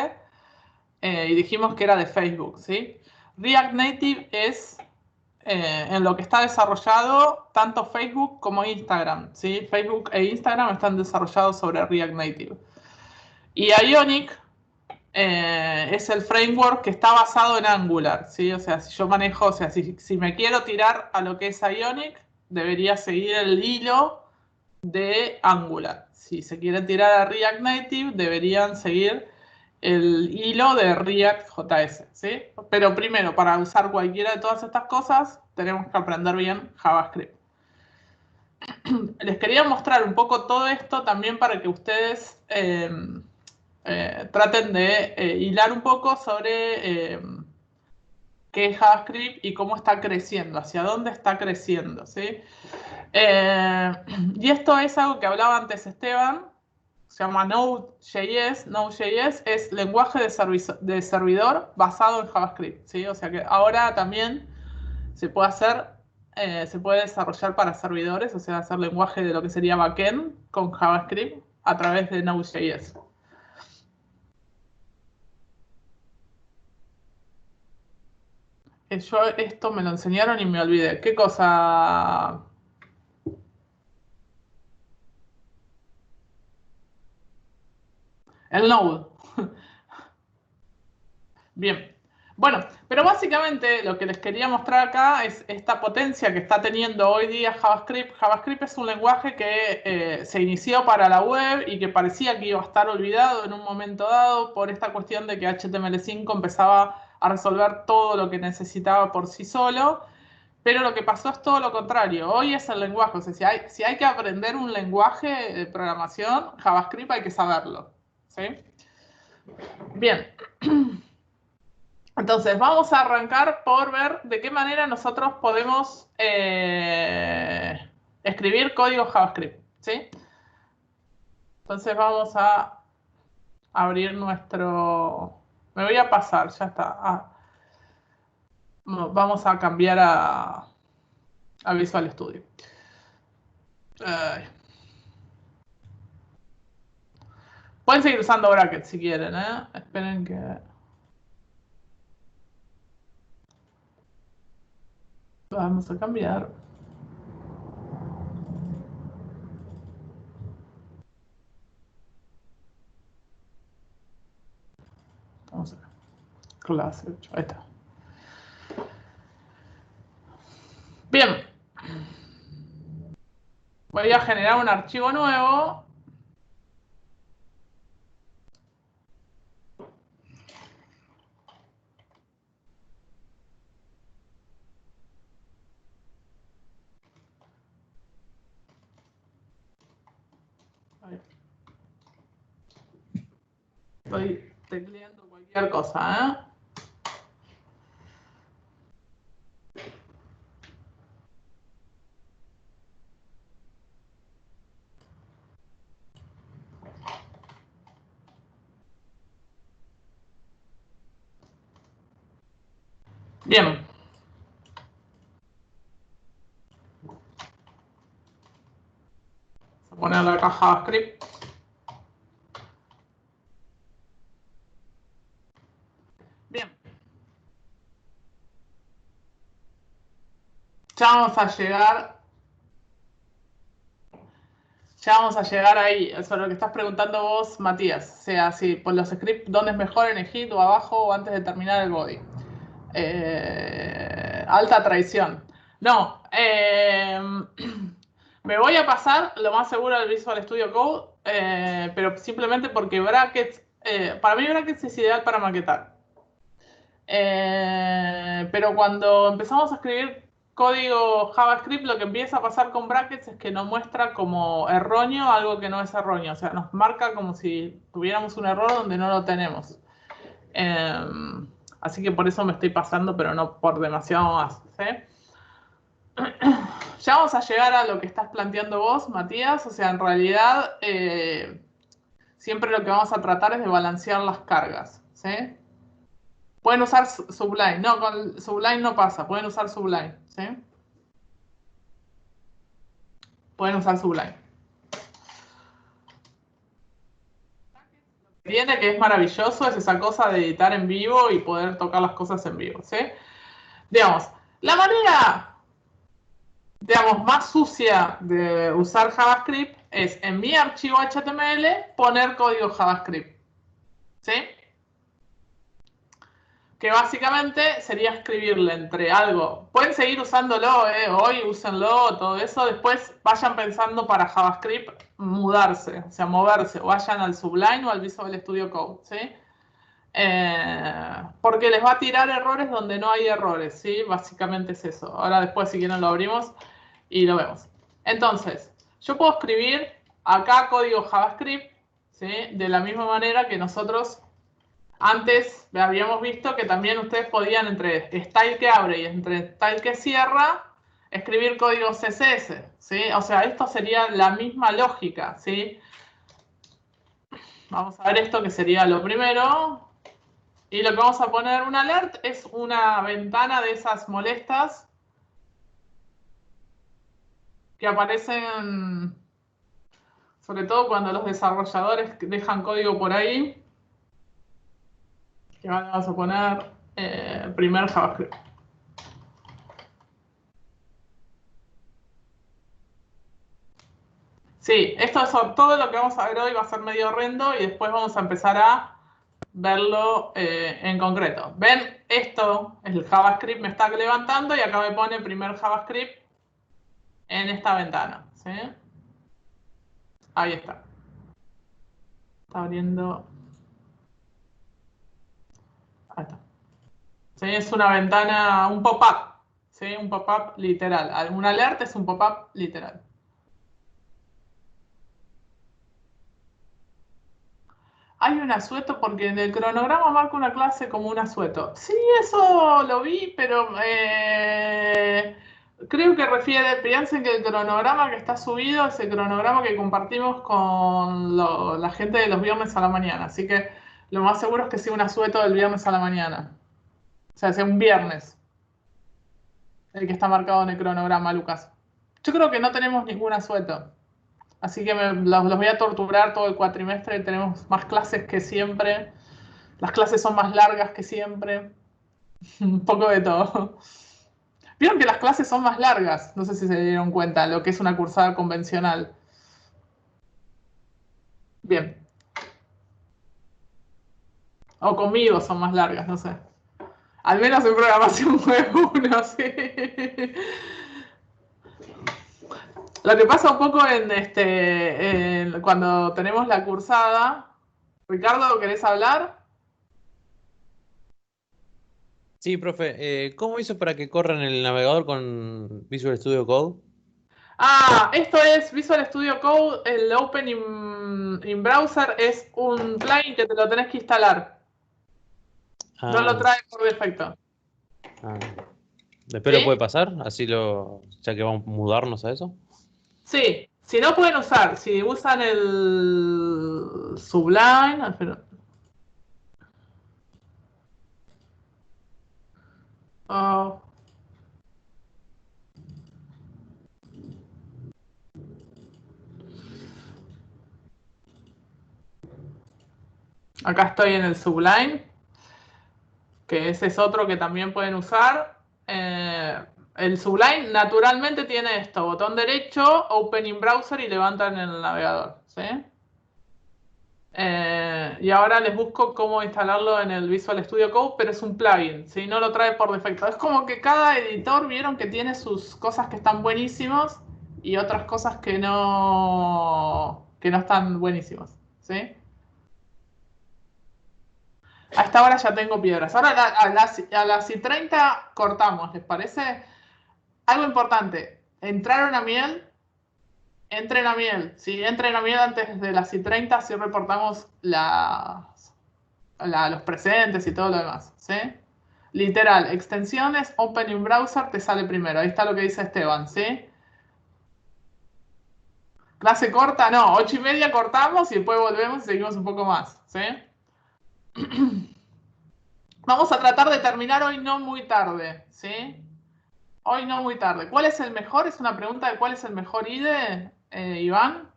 y dijimos que era de Facebook, ¿sí? React Native es en lo que está desarrollado tanto Facebook como Instagram, ¿sí? Facebook e Instagram están desarrollados sobre React Native. Y Ionic es el framework que está basado en Angular, ¿sí? O sea, si yo manejo, o sea, si me quiero tirar a lo que es Ionic, debería seguir el hilo de Angular. Si se quiere tirar a React Native, deberían seguir el hilo de React JS, ¿sí? Pero primero, para usar cualquiera de todas estas cosas, tenemos que aprender bien JavaScript. Les quería mostrar un poco todo esto también para que ustedes traten de hilar un poco sobre qué es JavaScript y cómo está creciendo, hacia dónde está creciendo, ¿sí? Y esto es algo que hablaba antes Esteban, se llama Node.js. Node.js es lenguaje de servidor basado en JavaScript, ¿sí? O sea que ahora también se puede hacer, se puede desarrollar para servidores, o sea, hacer lenguaje de lo que sería backend con JavaScript a través de Node.js. Yo esto me lo enseñaron y me olvidé. ¿Qué cosa? El Node. Bien. Bueno, pero básicamente lo que les quería mostrar acá es esta potencia que está teniendo hoy día JavaScript. JavaScript es un lenguaje que se inició para la web y que parecía que iba a estar olvidado en un momento dado por esta cuestión de que HTML5 empezaba a resolver todo lo que necesitaba por sí solo. Pero lo que pasó es todo lo contrario. Hoy es el lenguaje. O sea, si hay que aprender un lenguaje de programación, JavaScript hay que saberlo, ¿sí? Bien. Entonces, vamos a arrancar por ver de qué manera nosotros podemos escribir código JavaScript, ¿sí? Entonces vamos a abrir nuestro... Me voy a pasar, ya está. Vamos a cambiar a Visual Studio. Pueden seguir usando brackets si quieren, ¿eh? Esperen que... Vamos a cambiar. Vamos a ver. Clase 8. Ahí está. Bien. Voy a generar un archivo nuevo. Ahí. Estoy tecleando cualquier cosa, ¿eh? Bien. Vamos a poner la caja JavaScript. Bien. Ya vamos a llegar. Ya vamos a llegar ahí. Eso es lo que estás preguntando vos, Matías. O sea, si por los scripts, ¿dónde es mejor en el hit o abajo o antes de terminar el body? Alta traición. No. Me voy a pasar lo más seguro al Visual Studio Code, pero simplemente porque brackets, para mí brackets es ideal para maquetar. Pero cuando empezamos a escribir código JavaScript, lo que empieza a pasar con brackets es que nos muestra como erróneo algo que no es erróneo. O sea, nos marca como si tuviéramos un error donde no lo tenemos. Así que por eso me estoy pasando, pero no por demasiado más, ¿sí? Ya vamos a llegar a lo que estás planteando vos, Matías. O sea, en realidad, siempre lo que vamos a tratar es de balancear las cargas, ¿sí? Pueden usar Sublime. No, con Sublime no pasa. Pueden usar Sublime, ¿sí? Pueden usar Sublime. tiene, que es maravilloso, es esa cosa de editar en vivo y poder tocar las cosas en vivo, ¿sí? Digamos, la manera, digamos, más sucia de usar JavaScript es en mi archivo HTML poner código JavaScript, ¿sí? Que básicamente sería escribirle entre algo. Pueden seguir usándolo, hoy úsenlo, todo eso. Después vayan pensando para JavaScript mudarse, o sea, moverse. Vayan al Sublime o al Visual Studio Code, ¿sí? Porque les va a tirar errores donde no hay errores, ¿sí? Básicamente es eso. Ahora después, si quieren, lo abrimos y lo vemos. Entonces, yo puedo escribir acá código JavaScript, ¿sí? De la misma manera que nosotros antes habíamos visto que también ustedes podían entre style que abre y entre style que cierra escribir código CSS, ¿sí? O sea, esto sería la misma lógica, ¿sí? Vamos a ver esto que sería lo primero. Y lo que vamos a poner un alert es una ventana de esas molestas que aparecen sobre todo cuando los desarrolladores dejan código por ahí. Que ahora vamos a poner primer JavaScript. Sí, esto es todo lo que vamos a ver hoy, va a ser medio horrendo y después vamos a empezar a verlo en concreto. ¿Ven? Esto es el JavaScript, me está levantando y acá me pone primer JavaScript en esta ventana, ¿sí? Ahí está. Está abriendo. Ahí está. ¿Sí? Es una ventana, un pop-up, ¿sí? Un pop-up literal. Un alert es un pop-up literal. Hay un asueto porque en el cronograma marca una clase como un asueto. Sí, eso lo vi, pero creo que piensen que el cronograma que está subido es el cronograma que compartimos con la gente de los viernes a la mañana. Así que lo más seguro es que sea un asueto del viernes a la mañana. O sea, sea un viernes el que está marcado en el cronograma, Lucas. Yo creo que no tenemos ningún asueto. Así que los voy a torturar todo el cuatrimestre. Tenemos más clases que siempre. Las clases son más largas que siempre. Un poco de todo. Vieron que las clases son más largas. No sé si se dieron cuenta lo que es una cursada convencional. Bien. O conmigo son más largas, no sé. Al menos en programación web 1, sí. Lo que pasa un poco cuando tenemos la cursada. Ricardo, ¿querés hablar? Sí, profe. ¿Cómo hizo para que corra en el navegador con Visual Studio Code? Esto es Visual Studio Code. El Open in Browser es un plugin que te lo tenés que instalar. No lo Ah, trae por defecto. ah. Después lo puede ¿Sí? pasar, ya que vamos a mudarnos a eso. Sí. Si no pueden usar, si usan el Sublime. Espera. Oh, acá estoy en el Sublime, que ese es otro que también pueden usar. El Sublime naturalmente tiene esto: botón derecho, Open in Browser y levantan en el navegador. ¿Sí? Y ahora les busco cómo instalarlo en el Visual Studio Code, pero es un plugin, ¿sí? No lo trae por defecto. Es como que cada editor vieron que tiene sus cosas que están buenísimos y otras cosas que no están buenísimos, ¿sí? A esta hora ya tengo piedras. Ahora a las y 30 cortamos, ¿les parece? Algo importante, entraron a miel. Entren a miel. Si entren a miel antes de las y 30, si reportamos los presentes y todo lo demás. ¿Sí? Literal, extensiones, Open in Browser te sale primero. Ahí está lo que dice Esteban. ¿Sí? Clase corta, no, 8:30 cortamos y después volvemos y seguimos un poco más. ¿Sí? Vamos a tratar de terminar hoy no muy tarde. ¿Sí? Hoy no muy tarde. ¿Cuál es el mejor? Es una pregunta de cuál es el mejor IDE, Iván.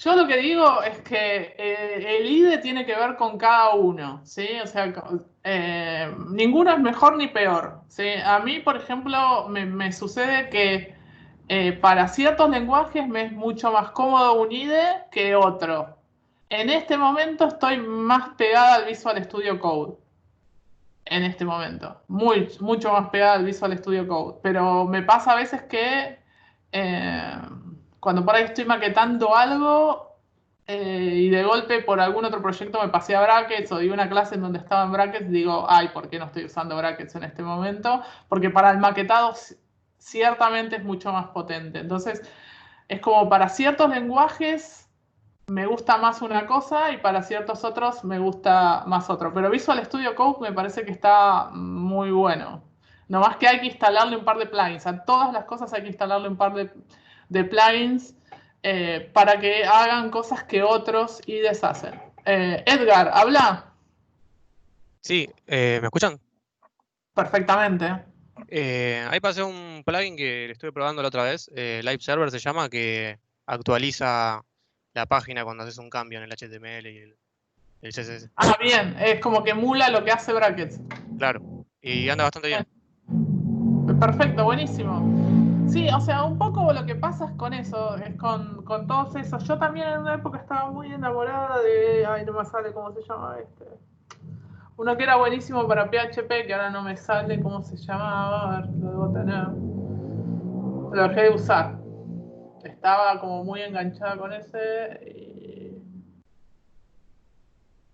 Yo lo que digo es que el IDE tiene que ver con cada uno, ¿sí? O sea, ninguno es mejor ni peor, ¿sí? A mí, por ejemplo, me sucede que para ciertos lenguajes me es mucho más cómodo un IDE que otro. En este momento estoy más pegada al Visual Studio Code. En este momento. Mucho más pegada al Visual Studio Code. Pero me pasa a veces que eh, cuando por ahí estoy maquetando algo y de golpe por algún otro proyecto me pasé a Brackets o di una clase en donde estaba en Brackets, digo, ay, ¿por qué no estoy usando Brackets en este momento? Porque para el maquetado ciertamente es mucho más potente. Entonces, es como para ciertos lenguajes me gusta más una cosa y para ciertos otros me gusta más otro. Pero Visual Studio Code me parece que está muy bueno. No más que hay que instalarle un par de plugins. A todas las cosas hay que instalarle un par de plugins para que hagan cosas que otros y deshacen. Edgar, habla Sí, ¿me escuchan? perfectamente. Ahí pasé un plugin que le estuve probando la otra vez, Live Server se llama, que actualiza la página cuando haces un cambio en el HTML y el CSS. Ah, bien, es como que emula lo que hace Brackets. Claro, y anda bastante bien. Perfecto, buenísimo. Sí, o sea, un poco lo que pasa es con eso, es con todos esos. Yo también en una época estaba muy enamorada de. Ay, no me sale cómo se llama este. Uno que era buenísimo para PHP, que ahora no me sale cómo se llamaba. A ver, lo debo tener. Lo dejé de usar. Estaba como muy enganchada con ese.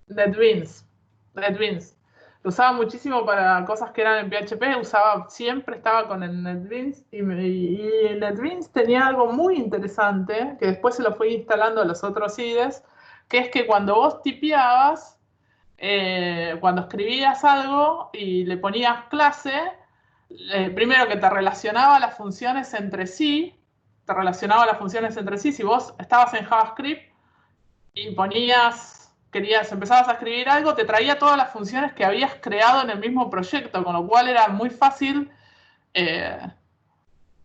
NetBeans. NetBeans. Lo usaba muchísimo para cosas que eran en PHP, siempre estaba con el NetBeans y el NetBeans tenía algo muy interesante que después se lo fui instalando a los otros IDEs, que es que cuando vos tipeabas, cuando escribías algo y le ponías clase, primero que te relacionaba las funciones entre sí, si vos estabas en JavaScript y empezabas a escribir algo, te traía todas las funciones que habías creado en el mismo proyecto, con lo cual era muy fácil eh,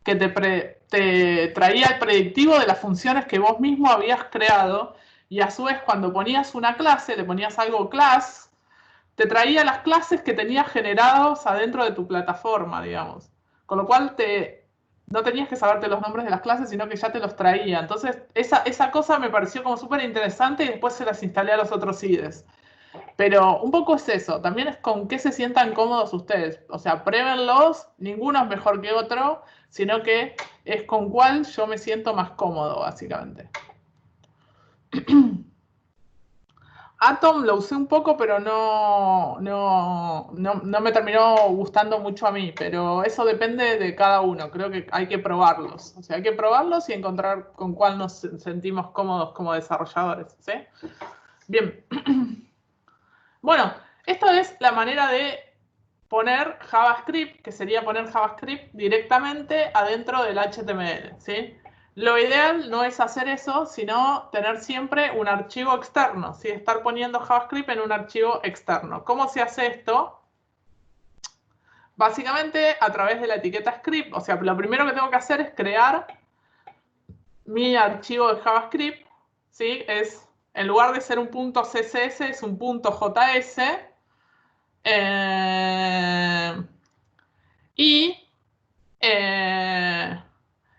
que te traía el predictivo de las funciones que vos mismo habías creado, y a su vez cuando ponías una clase, le ponías algo class, te traía las clases que tenías generados adentro de tu plataforma, digamos. Con lo cual no tenías que saberte los nombres de las clases, sino que ya te los traía. Entonces, esa cosa me pareció como súper interesante y después se las instalé a los otros IDEs. Pero un poco es eso, también es con qué se sientan cómodos ustedes. O sea, pruébenlos, ninguno es mejor que otro, sino que es con cuál yo me siento más cómodo, básicamente. Atom lo usé un poco, pero no me terminó gustando mucho a mí. Pero eso depende de cada uno. Creo que hay que probarlos. O sea, hay que probarlos y encontrar con cuál nos sentimos cómodos como desarrolladores. ¿Sí? Bien. Bueno, esta es la manera de poner JavaScript, que sería poner JavaScript directamente adentro del HTML. ¿Sí? Lo ideal no es hacer eso, sino tener siempre un archivo externo, ¿sí? Estar poniendo JavaScript en un archivo externo. ¿Cómo se hace esto? Básicamente a través de la etiqueta script. O sea, lo primero que tengo que hacer es crear mi archivo de JavaScript. ¿Sí? En lugar de ser un punto .css, es un punto .js. Y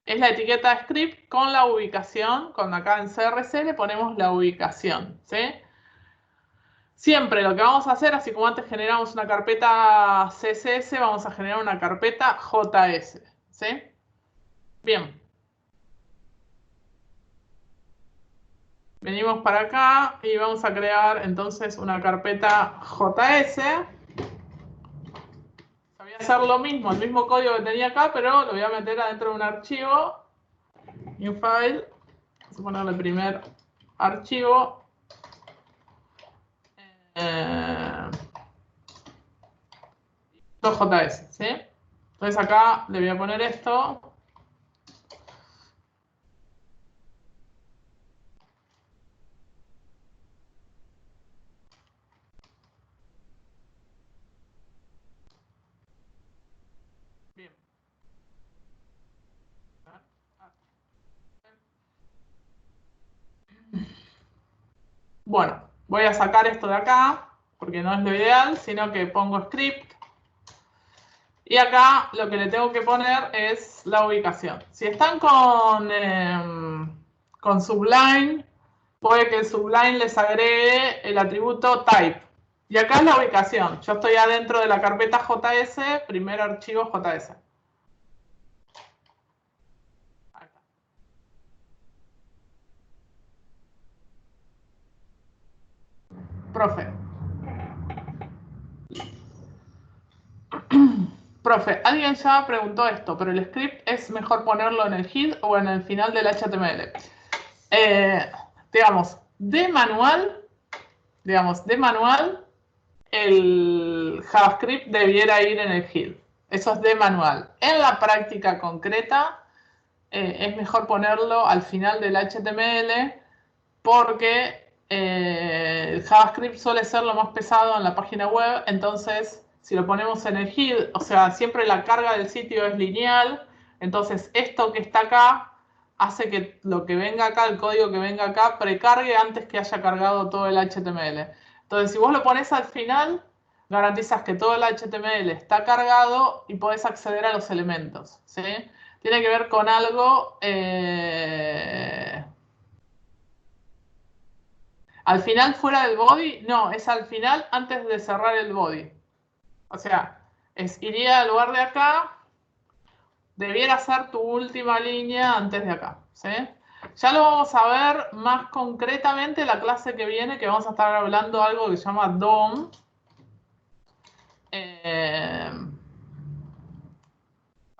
es la etiqueta script con la ubicación. Cuando acá en CRC le ponemos la ubicación. ¿Sí? Siempre lo que vamos a hacer, así como antes generamos una carpeta CSS, vamos a generar una carpeta JS. ¿Sí? Bien. Venimos para acá y vamos a crear entonces una carpeta JS. Voy a hacer lo mismo, el mismo código que tenía acá, pero lo voy a meter adentro de un archivo. New file. Vamos a ponerle primer archivo. .js, ¿sí? Entonces acá le voy a poner esto. Bien. bueno, voy a sacar esto de acá, porque no es lo ideal, sino que pongo script. Y acá lo que le tengo que poner es la ubicación. Si están con Sublime, puede que el Sublime les agregue el atributo type. Y acá es la ubicación. Yo estoy adentro de la carpeta JS, primer archivo JS. Ahí está. Profe. Profe, alguien ya preguntó esto, pero el script es mejor ponerlo en el head o en el final del HTML. Digamos, de manual, el JavaScript debiera ir en el head. Eso es de manual. En la práctica concreta, es mejor ponerlo al final del HTML porque el JavaScript suele ser lo más pesado en la página web, entonces si lo ponemos en el head, o sea, siempre la carga del sitio es lineal, entonces esto que está acá hace que lo que venga acá, el código que venga acá, precargue antes que haya cargado todo el HTML. Entonces, si vos lo pones al final, garantizas que todo el HTML está cargado y podés acceder a los elementos, ¿sí? Tiene que ver con algo... ¿Al final fuera del body? No, es al final antes de cerrar el body. O sea, iría al lugar de acá, debiera ser tu última línea antes de acá, ¿sí? Ya lo vamos a ver más concretamente en la clase que viene, que vamos a estar hablando algo que se llama DOM.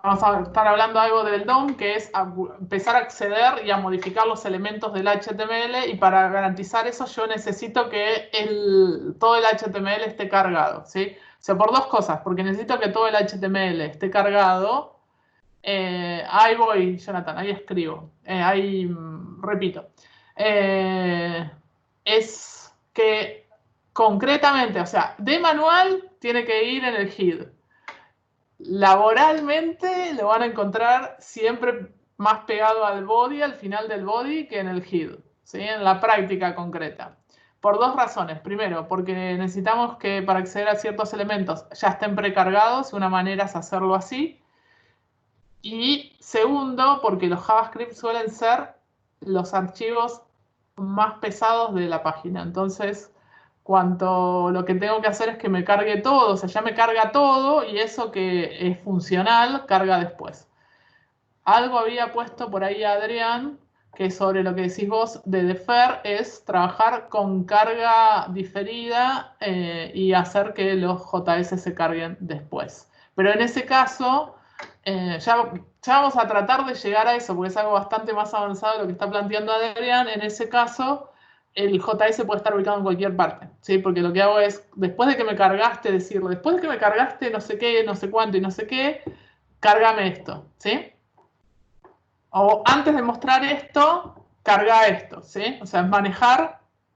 Vamos a estar hablando algo del DOM, que es empezar a acceder y a modificar los elementos del HTML, y para garantizar eso yo necesito que todo el HTML esté cargado, ¿sí? O sea, por dos cosas, porque necesito que todo el HTML esté cargado. Ahí voy, Jonathan, ahí escribo, repito. Es que concretamente, o sea, de manual tiene que ir en el head. Laboralmente lo van a encontrar siempre más pegado al body, al final del body, que en el head, ¿sí? En la práctica concreta. Por dos razones. Primero, porque necesitamos que para acceder a ciertos elementos ya estén precargados. Una manera es hacerlo así. Y segundo, porque los JavaScript suelen ser los archivos más pesados de la página. Entonces, lo que tengo que hacer es que me cargue todo, o sea, ya me carga todo y eso que es funcional carga después. Algo había puesto por ahí Adrián, que sobre lo que decís vos de defer, es trabajar con carga diferida y hacer que los JS se carguen después. Pero en ese caso, ya vamos a tratar de llegar a eso, porque es algo bastante más avanzado de lo que está planteando Adrián. En ese caso, el JS puede estar ubicado en cualquier parte, ¿sí? Porque lo que hago es, después de que me cargaste, decirle, después de que me cargaste no sé qué, no sé cuánto y no sé qué, cárgame esto, ¿sí? O antes de mostrar esto, carga esto, ¿sí? O sea,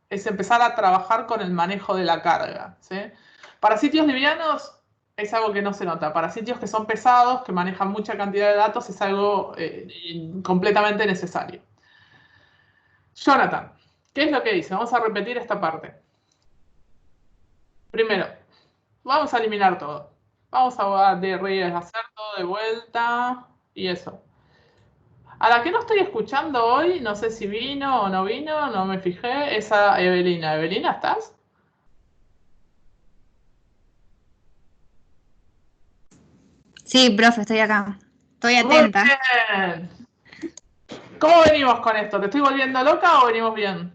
es empezar a trabajar con el manejo de la carga, ¿sí? Para sitios livianos es algo que no se nota. Para sitios que son pesados, que manejan mucha cantidad de datos, es algo completamente necesario. Jonathan, ¿qué es lo que dice? Vamos a repetir esta parte. Primero, vamos a eliminar todo. Vamos a hacer todo de vuelta y eso. A la que no estoy escuchando hoy, no sé si vino o no vino, no me fijé, es a Evelina. Evelina, ¿estás? Sí, profe, estoy acá. Estoy atenta. Muy bien. ¿Cómo venimos con esto? ¿Te estoy volviendo loca o venimos bien?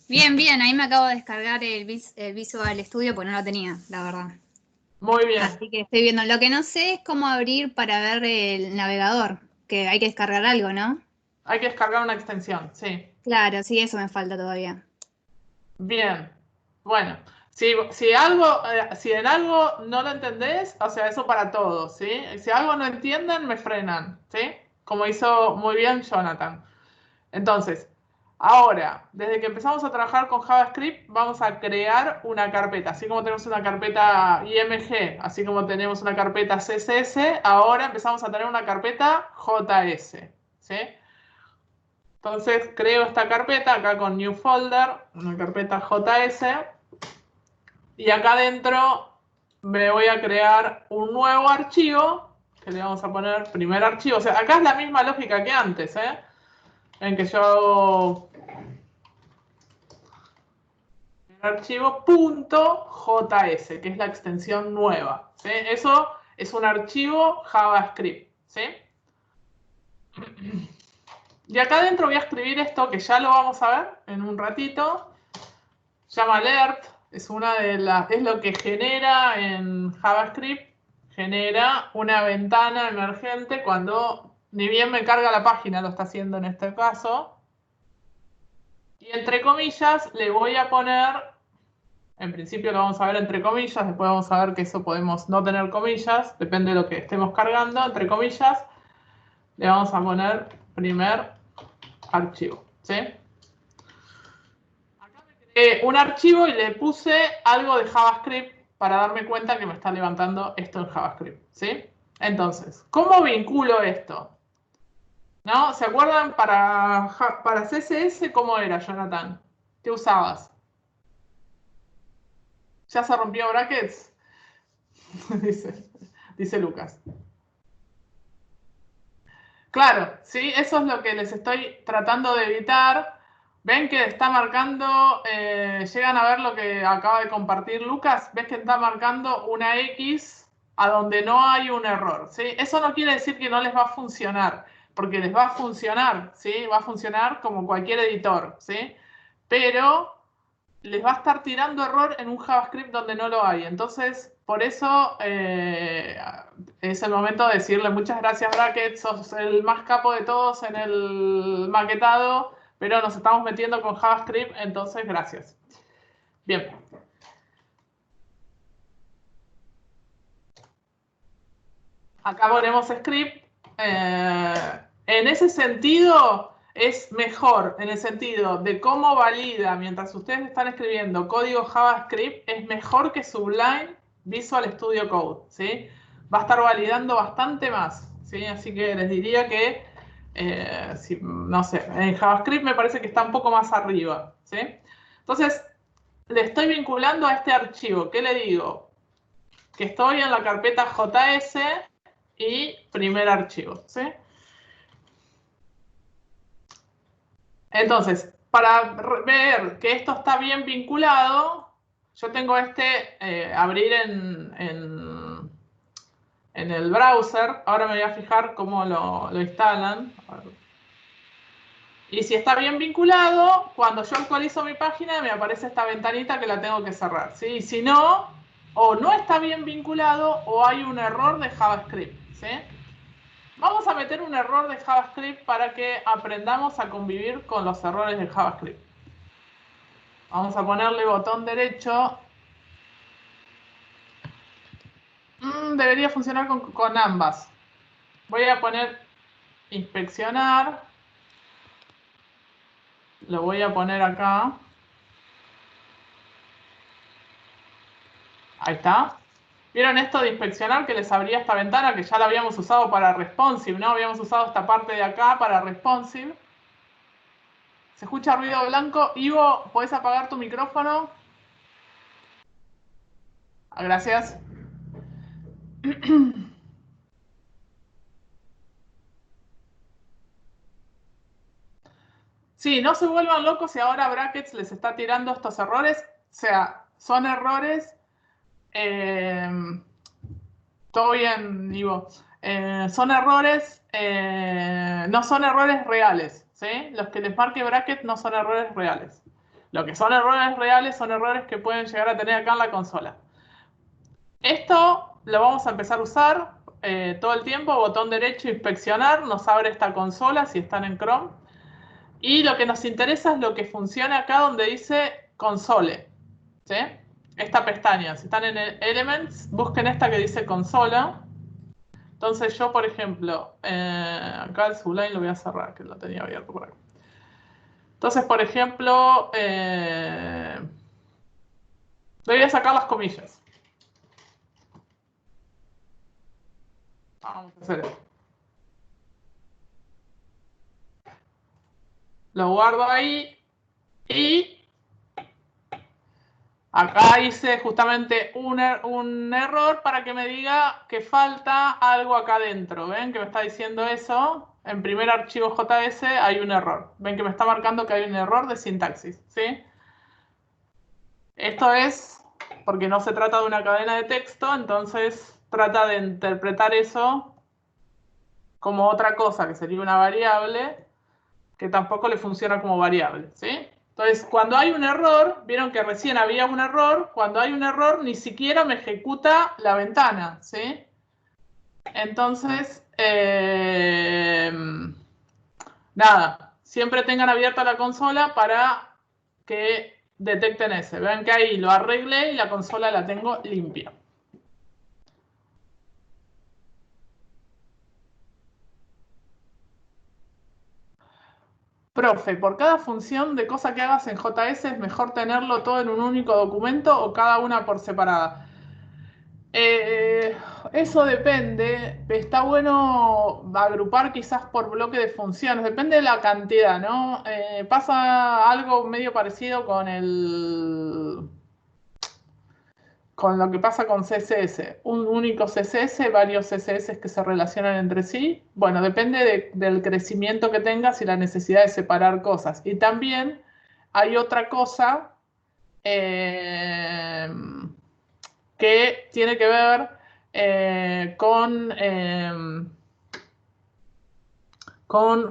Bien, bien. Ahí me acabo de descargar el Visual Studio porque no lo tenía, la verdad. Muy bien. Así que estoy viendo. Lo que no sé es cómo abrir para ver el navegador, que hay que descargar algo, ¿no? Hay que descargar una extensión, sí. Claro, sí, eso me falta todavía. Bien. Bueno, si en algo no lo entendés, o sea, eso para todos, ¿sí? Si algo no entienden, me frenan, ¿sí? Como hizo muy bien Jonathan. Entonces, ahora, desde que empezamos a trabajar con JavaScript, vamos a crear una carpeta. Así como tenemos una carpeta IMG, así como tenemos una carpeta CSS, ahora empezamos a tener una carpeta JS, ¿sí? Entonces creo esta carpeta acá con New Folder, una carpeta JS. Y acá adentro me voy a crear un nuevo archivo, que le vamos a poner primer archivo. O sea, acá es la misma lógica que antes, ¿eh? En que yo hago archivo .js, que es la extensión nueva, ¿sí? Eso es un archivo JavaScript, ¿sí? Y acá adentro voy a escribir esto, que ya lo vamos a ver en un ratito. Se llama alert, es lo que genera en JavaScript, genera una ventana emergente cuando ni bien me carga la página, lo está haciendo en este caso. Y entre comillas le voy a poner, en principio lo vamos a ver entre comillas, después vamos a ver que eso podemos no tener comillas, depende de lo que estemos cargando, entre comillas, le vamos a poner primer archivo, ¿sí? Un archivo y le puse algo de JavaScript para darme cuenta que me está levantando esto en JavaScript, ¿sí? Entonces, ¿cómo vinculo esto? ¿No? ¿Se acuerdan para CSS cómo era, Jonathan? ¿Qué usabas? ¿Ya se rompió brackets? dice Lucas. Claro, ¿sí? Eso es lo que les estoy tratando de evitar. ¿Ven que está marcando, llegan a ver lo que acaba de compartir Lucas? ¿Ves que está marcando una X a donde no hay un error? ¿Sí? Eso no quiere decir que no les va a funcionar, porque les va a funcionar, ¿sí? Va a funcionar como cualquier editor, ¿sí? Pero les va a estar tirando error en un JavaScript donde no lo hay. Entonces, por eso es el momento de decirle muchas gracias, Brackets, sos el más capo de todos en el maquetado, pero nos estamos metiendo con JavaScript, entonces gracias. Bien. Acá ponemos script. En ese sentido, es mejor, en el sentido de cómo valida, mientras ustedes están escribiendo código JavaScript, es mejor que Sublime Visual Studio Code, ¿sí? Va a estar validando bastante más, ¿sí? Así que les diría que, no sé, en JavaScript me parece que está un poco más arriba, ¿sí? Entonces, le estoy vinculando a este archivo. ¿Qué le digo? Que estoy en la carpeta JS y primer archivo, ¿sí? Entonces, para ver que esto está bien vinculado, yo tengo abrir en el browser. Ahora me voy a fijar cómo lo instalan. Y si está bien vinculado, cuando yo actualizo mi página, me aparece esta ventanita que la tengo que cerrar, ¿sí? Y si no, o no está bien vinculado o hay un error de JavaScript, ¿sí? Vamos a meter un error de JavaScript para que aprendamos a convivir con los errores de JavaScript. Vamos a ponerle botón derecho. Debería funcionar con ambas. Voy a poner inspeccionar. Lo voy a poner acá. Ahí está. ¿Vieron esto de inspeccionar que les abría esta ventana que ya la habíamos usado para responsive, ¿no? Habíamos usado esta parte de acá para responsive. ¿Se escucha ruido blanco? Ivo, ¿podés apagar tu micrófono? Gracias. Sí, no se vuelvan locos si ahora Brackets les está tirando estos errores. O sea, son errores. Todo bien, Ivo. Son errores, no son errores reales, ¿sí? Los que les marque Bracket no son errores reales. Lo que son errores reales son errores que pueden llegar a tener acá en la consola. Esto lo vamos a empezar a usar todo el tiempo. Botón derecho, inspeccionar, nos abre esta consola si están en Chrome. Y lo que nos interesa es lo que funciona acá donde dice console, ¿sí? Esta pestaña, si están en Elements, busquen esta que dice consola. Entonces yo, por ejemplo, acá el Sublime lo voy a cerrar, que lo tenía abierto por acá. Entonces, por ejemplo, le voy a sacar las comillas. Vamos a hacer esto. Lo guardo ahí y acá hice justamente un error para que me diga que falta algo acá adentro. ¿Ven que me está diciendo eso? En primer archivo JS hay un error. Ven que me está marcando que hay un error de sintaxis, ¿sí? Esto es porque no se trata de una cadena de texto, entonces trata de interpretar eso como otra cosa, que sería una variable, que tampoco le funciona como variable, ¿sí? Entonces, cuando hay un error, vieron que recién había un error, cuando hay un error ni siquiera me ejecuta la ventana, ¿sí? Entonces, nada, siempre tengan abierta la consola para que detecten ese. Vean que ahí lo arreglé y la consola la tengo limpia. Profe, por cada función de cosa que hagas en JS es mejor tenerlo todo en un único documento o cada una por separada. Eso depende. Está bueno agrupar quizás por bloque de funciones. Depende de la cantidad, ¿no? Pasa algo medio parecido con lo que pasa con CSS. Un único CSS, varios CSS que se relacionan entre sí. Bueno, depende del crecimiento que tengas y la necesidad de separar cosas. Y también hay otra cosa que tiene que ver con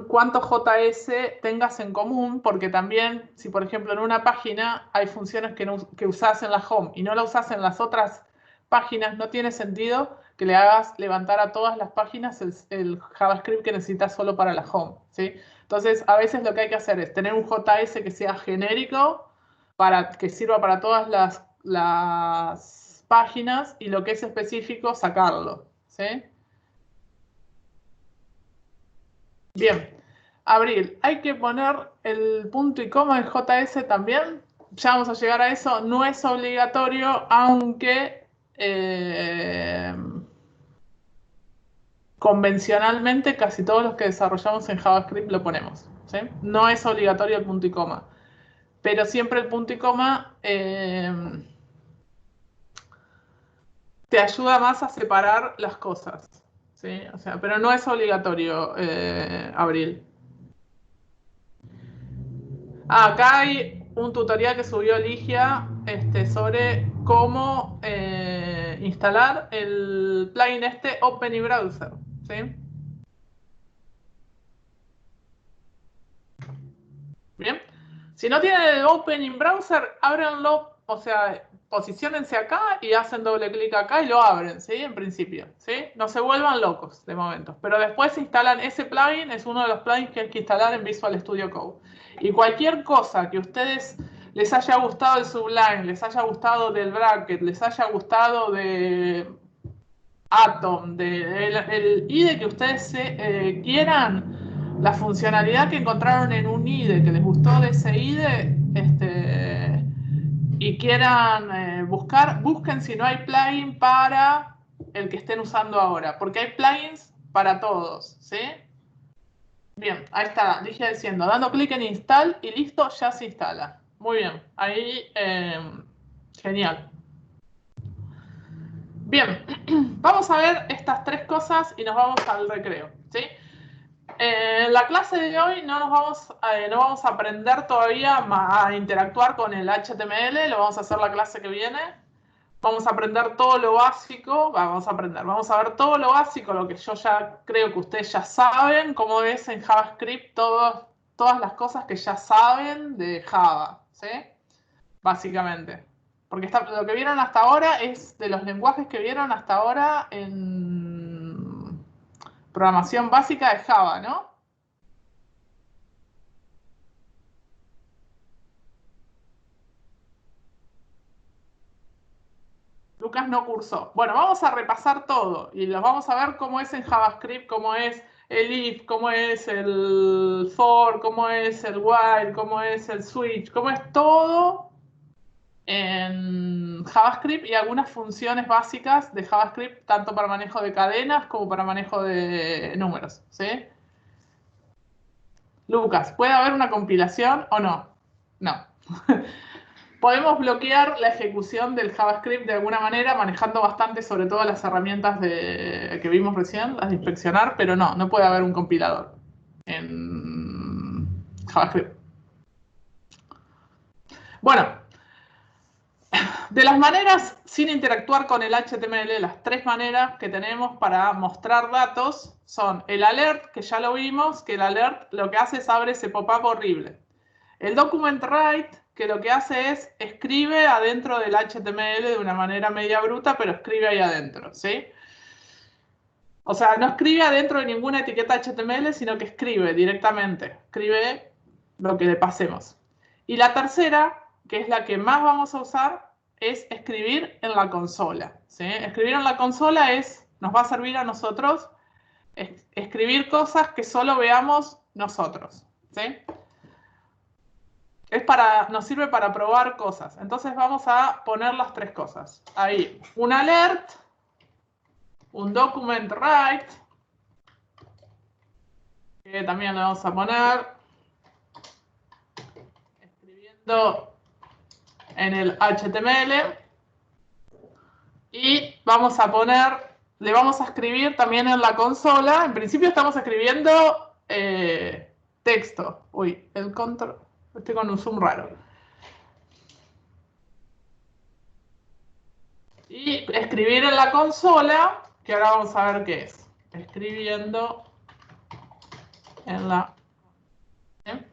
cuánto JS tengas en común, porque también, si por ejemplo en una página hay funciones que usás en la home y no la usás en las otras páginas, no tiene sentido que le hagas levantar a todas las páginas el JavaScript que necesitas solo para la home, ¿sí? Entonces, a veces lo que hay que hacer es tener un JS que sea genérico, que sirva para todas las páginas, y lo que es específico, sacarlo, ¿sí? Bien. Abril, ¿hay que poner el punto y coma en JS también? Ya vamos a llegar a eso. No es obligatorio, aunque convencionalmente casi todos los que desarrollamos en JavaScript lo ponemos, ¿sí? No es obligatorio el punto y coma. Pero siempre el punto y coma te ayuda más a separar las cosas, ¿sí? O sea, pero no es obligatorio, Abril. Acá hay un tutorial que subió Ligia sobre cómo instalar el plugin OpenIBrowser, ¿sí? Bien. Si no tienen el OpenIBrowser, ábranlo, o sea, posiciónense acá y hacen doble clic acá y lo abren, ¿sí? En principio, ¿sí? No se vuelvan locos de momento. Pero después instalan ese plugin, es uno de los plugins que hay que instalar en Visual Studio Code. Y cualquier cosa que a ustedes les haya gustado el Sublime, les haya gustado del Bracket, les haya gustado de Atom, el IDE que ustedes quieran, la funcionalidad que encontraron en un IDE, que les gustó de ese IDE, y quieran buscar, busquen si no hay plugin para el que estén usando ahora, porque hay plugins para todos, ¿sí? Bien, ahí está, dije diciendo, dando clic en install y listo, ya se instala. Muy bien, ahí, genial. Bien, vamos a ver estas tres cosas y nos vamos al recreo, ¿sí? En la clase de hoy no vamos a aprender todavía a interactuar con el HTML, lo vamos a hacer la clase que viene. Vamos a aprender todo lo básico, vamos a ver todo lo básico, lo que yo ya creo que ustedes ya saben, cómo es en JavaScript todas las cosas que ya saben de Java, ¿sí? Básicamente. Porque lo que vieron hasta ahora es de los lenguajes que vieron hasta ahora en programación básica de Java, ¿no? Lucas no cursó. Bueno, vamos a repasar todo y los vamos a ver cómo es en JavaScript, cómo es el if, cómo es el for, cómo es el while, cómo es el switch, cómo es todo en JavaScript y algunas funciones básicas de JavaScript, tanto para manejo de cadenas como para manejo de números, ¿sí? Lucas, ¿puede haber una compilación o no? No. Podemos bloquear la ejecución del JavaScript de alguna manera, manejando bastante sobre todo las herramientas que vimos recién, las de inspeccionar, pero no puede haber un compilador en JavaScript. Bueno, de las maneras sin interactuar con el HTML, las 3 maneras que tenemos para mostrar datos son el alert, que ya lo vimos, que el alert lo que hace es abre ese pop-up horrible. El document write, que lo que hace es escribe adentro del HTML de una manera media bruta, pero escribe ahí adentro, ¿sí? O sea, no escribe adentro de ninguna etiqueta HTML, sino que escribe directamente. Escribe lo que le pasemos. Y la tercera, que es la que más vamos a usar, es escribir en la consola, ¿sí? Escribir en la consola nos va a servir a nosotros escribir cosas que solo veamos nosotros, ¿sí? Nos sirve para probar cosas. Entonces vamos a poner las 3 cosas. Ahí, un alert, un document write, que también le vamos a poner escribiendo en el HTML. Y vamos a le vamos a escribir también en la consola. En principio estamos escribiendo texto. Uy, el control. Estoy con un zoom raro. Y escribir en la consola, que ahora vamos a ver qué es. Escribiendo en la... ¿eh?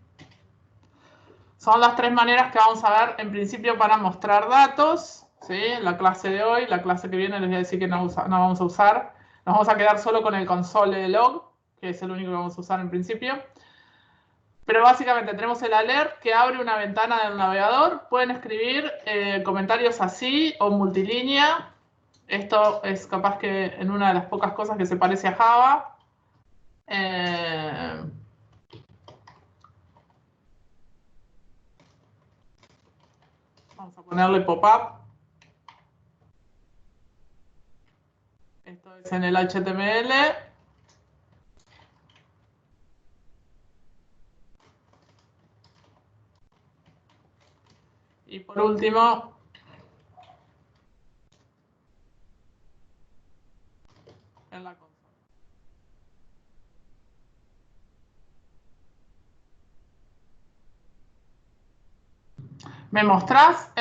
Son las 3 maneras que vamos a ver en principio para mostrar datos. ¿Sí? La clase de hoy, la clase que viene les voy a decir que no vamos a usar. Nos vamos a quedar solo con el console log, que es el único que vamos a usar en principio. Pero básicamente tenemos el alert que abre una ventana del navegador. Pueden escribir comentarios así o multilínea. Esto es capaz que en una de las pocas cosas que se parece a Java. Vamos a ponerle pop-up. Esto es en el HTML. Y por último, en la consola. ¿Me mostrás?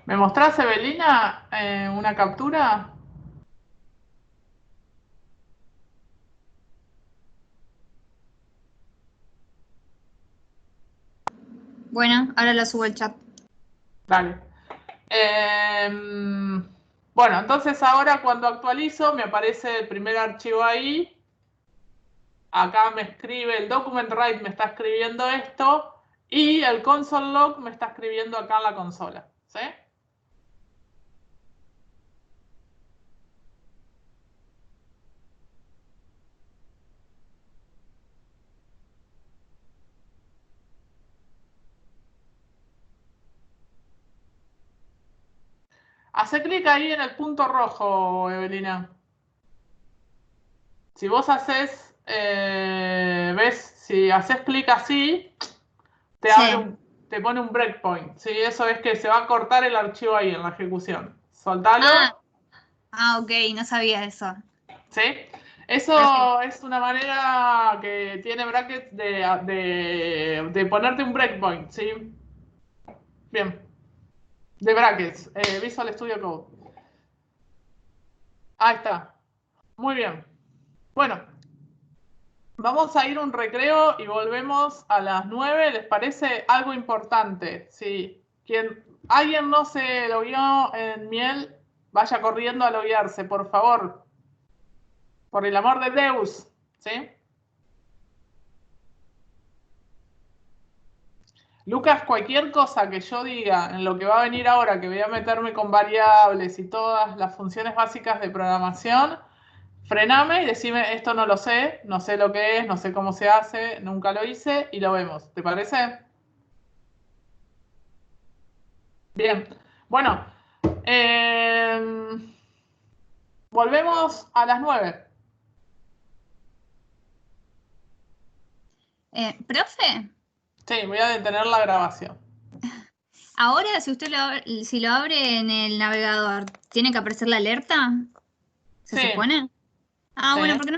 ¿Me mostrás, Evelina, una captura? Bueno, ahora la subo al chat. Dale. Bueno, entonces ahora cuando actualizo me aparece el primer archivo ahí. Acá me escribe el document write, me está escribiendo esto. Y el console log me está escribiendo acá en la consola. ¿Sí? Hace clic ahí en el punto rojo, Evelina. Si vos haces, ves, si haces clic así, te pone un breakpoint. ¿Sí? Eso es que se va a cortar el archivo ahí en la ejecución. Soltalo. Ok, no sabía eso. ¿Sí? Eso es una manera que tiene Brackets de ponerte un breakpoint, ¿sí? Bien. De Brackets, Visual Studio Code. Ahí está. Muy bien. Bueno, vamos a ir a un recreo y volvemos a las 9. ¿Les parece algo importante? Sí. Alguien no se logueó en Miel, vaya corriendo a loguearse, por favor. Por el amor de Deus. ¿Sí? Lucas, cualquier cosa que yo diga en lo que va a venir ahora, que voy a meterme con variables y todas las funciones básicas de programación, frename y decime, esto no lo sé, no sé lo que es, no sé cómo se hace, nunca lo hice y lo vemos. ¿Te parece? Bien. Bueno, volvemos a las 9. Profe, Sí, voy a detener la grabación. ahora si lo abre en el navegador, ¿tiene que aparecer la alerta? ¿Se Sí. supone? Ah, Sí. bueno, porque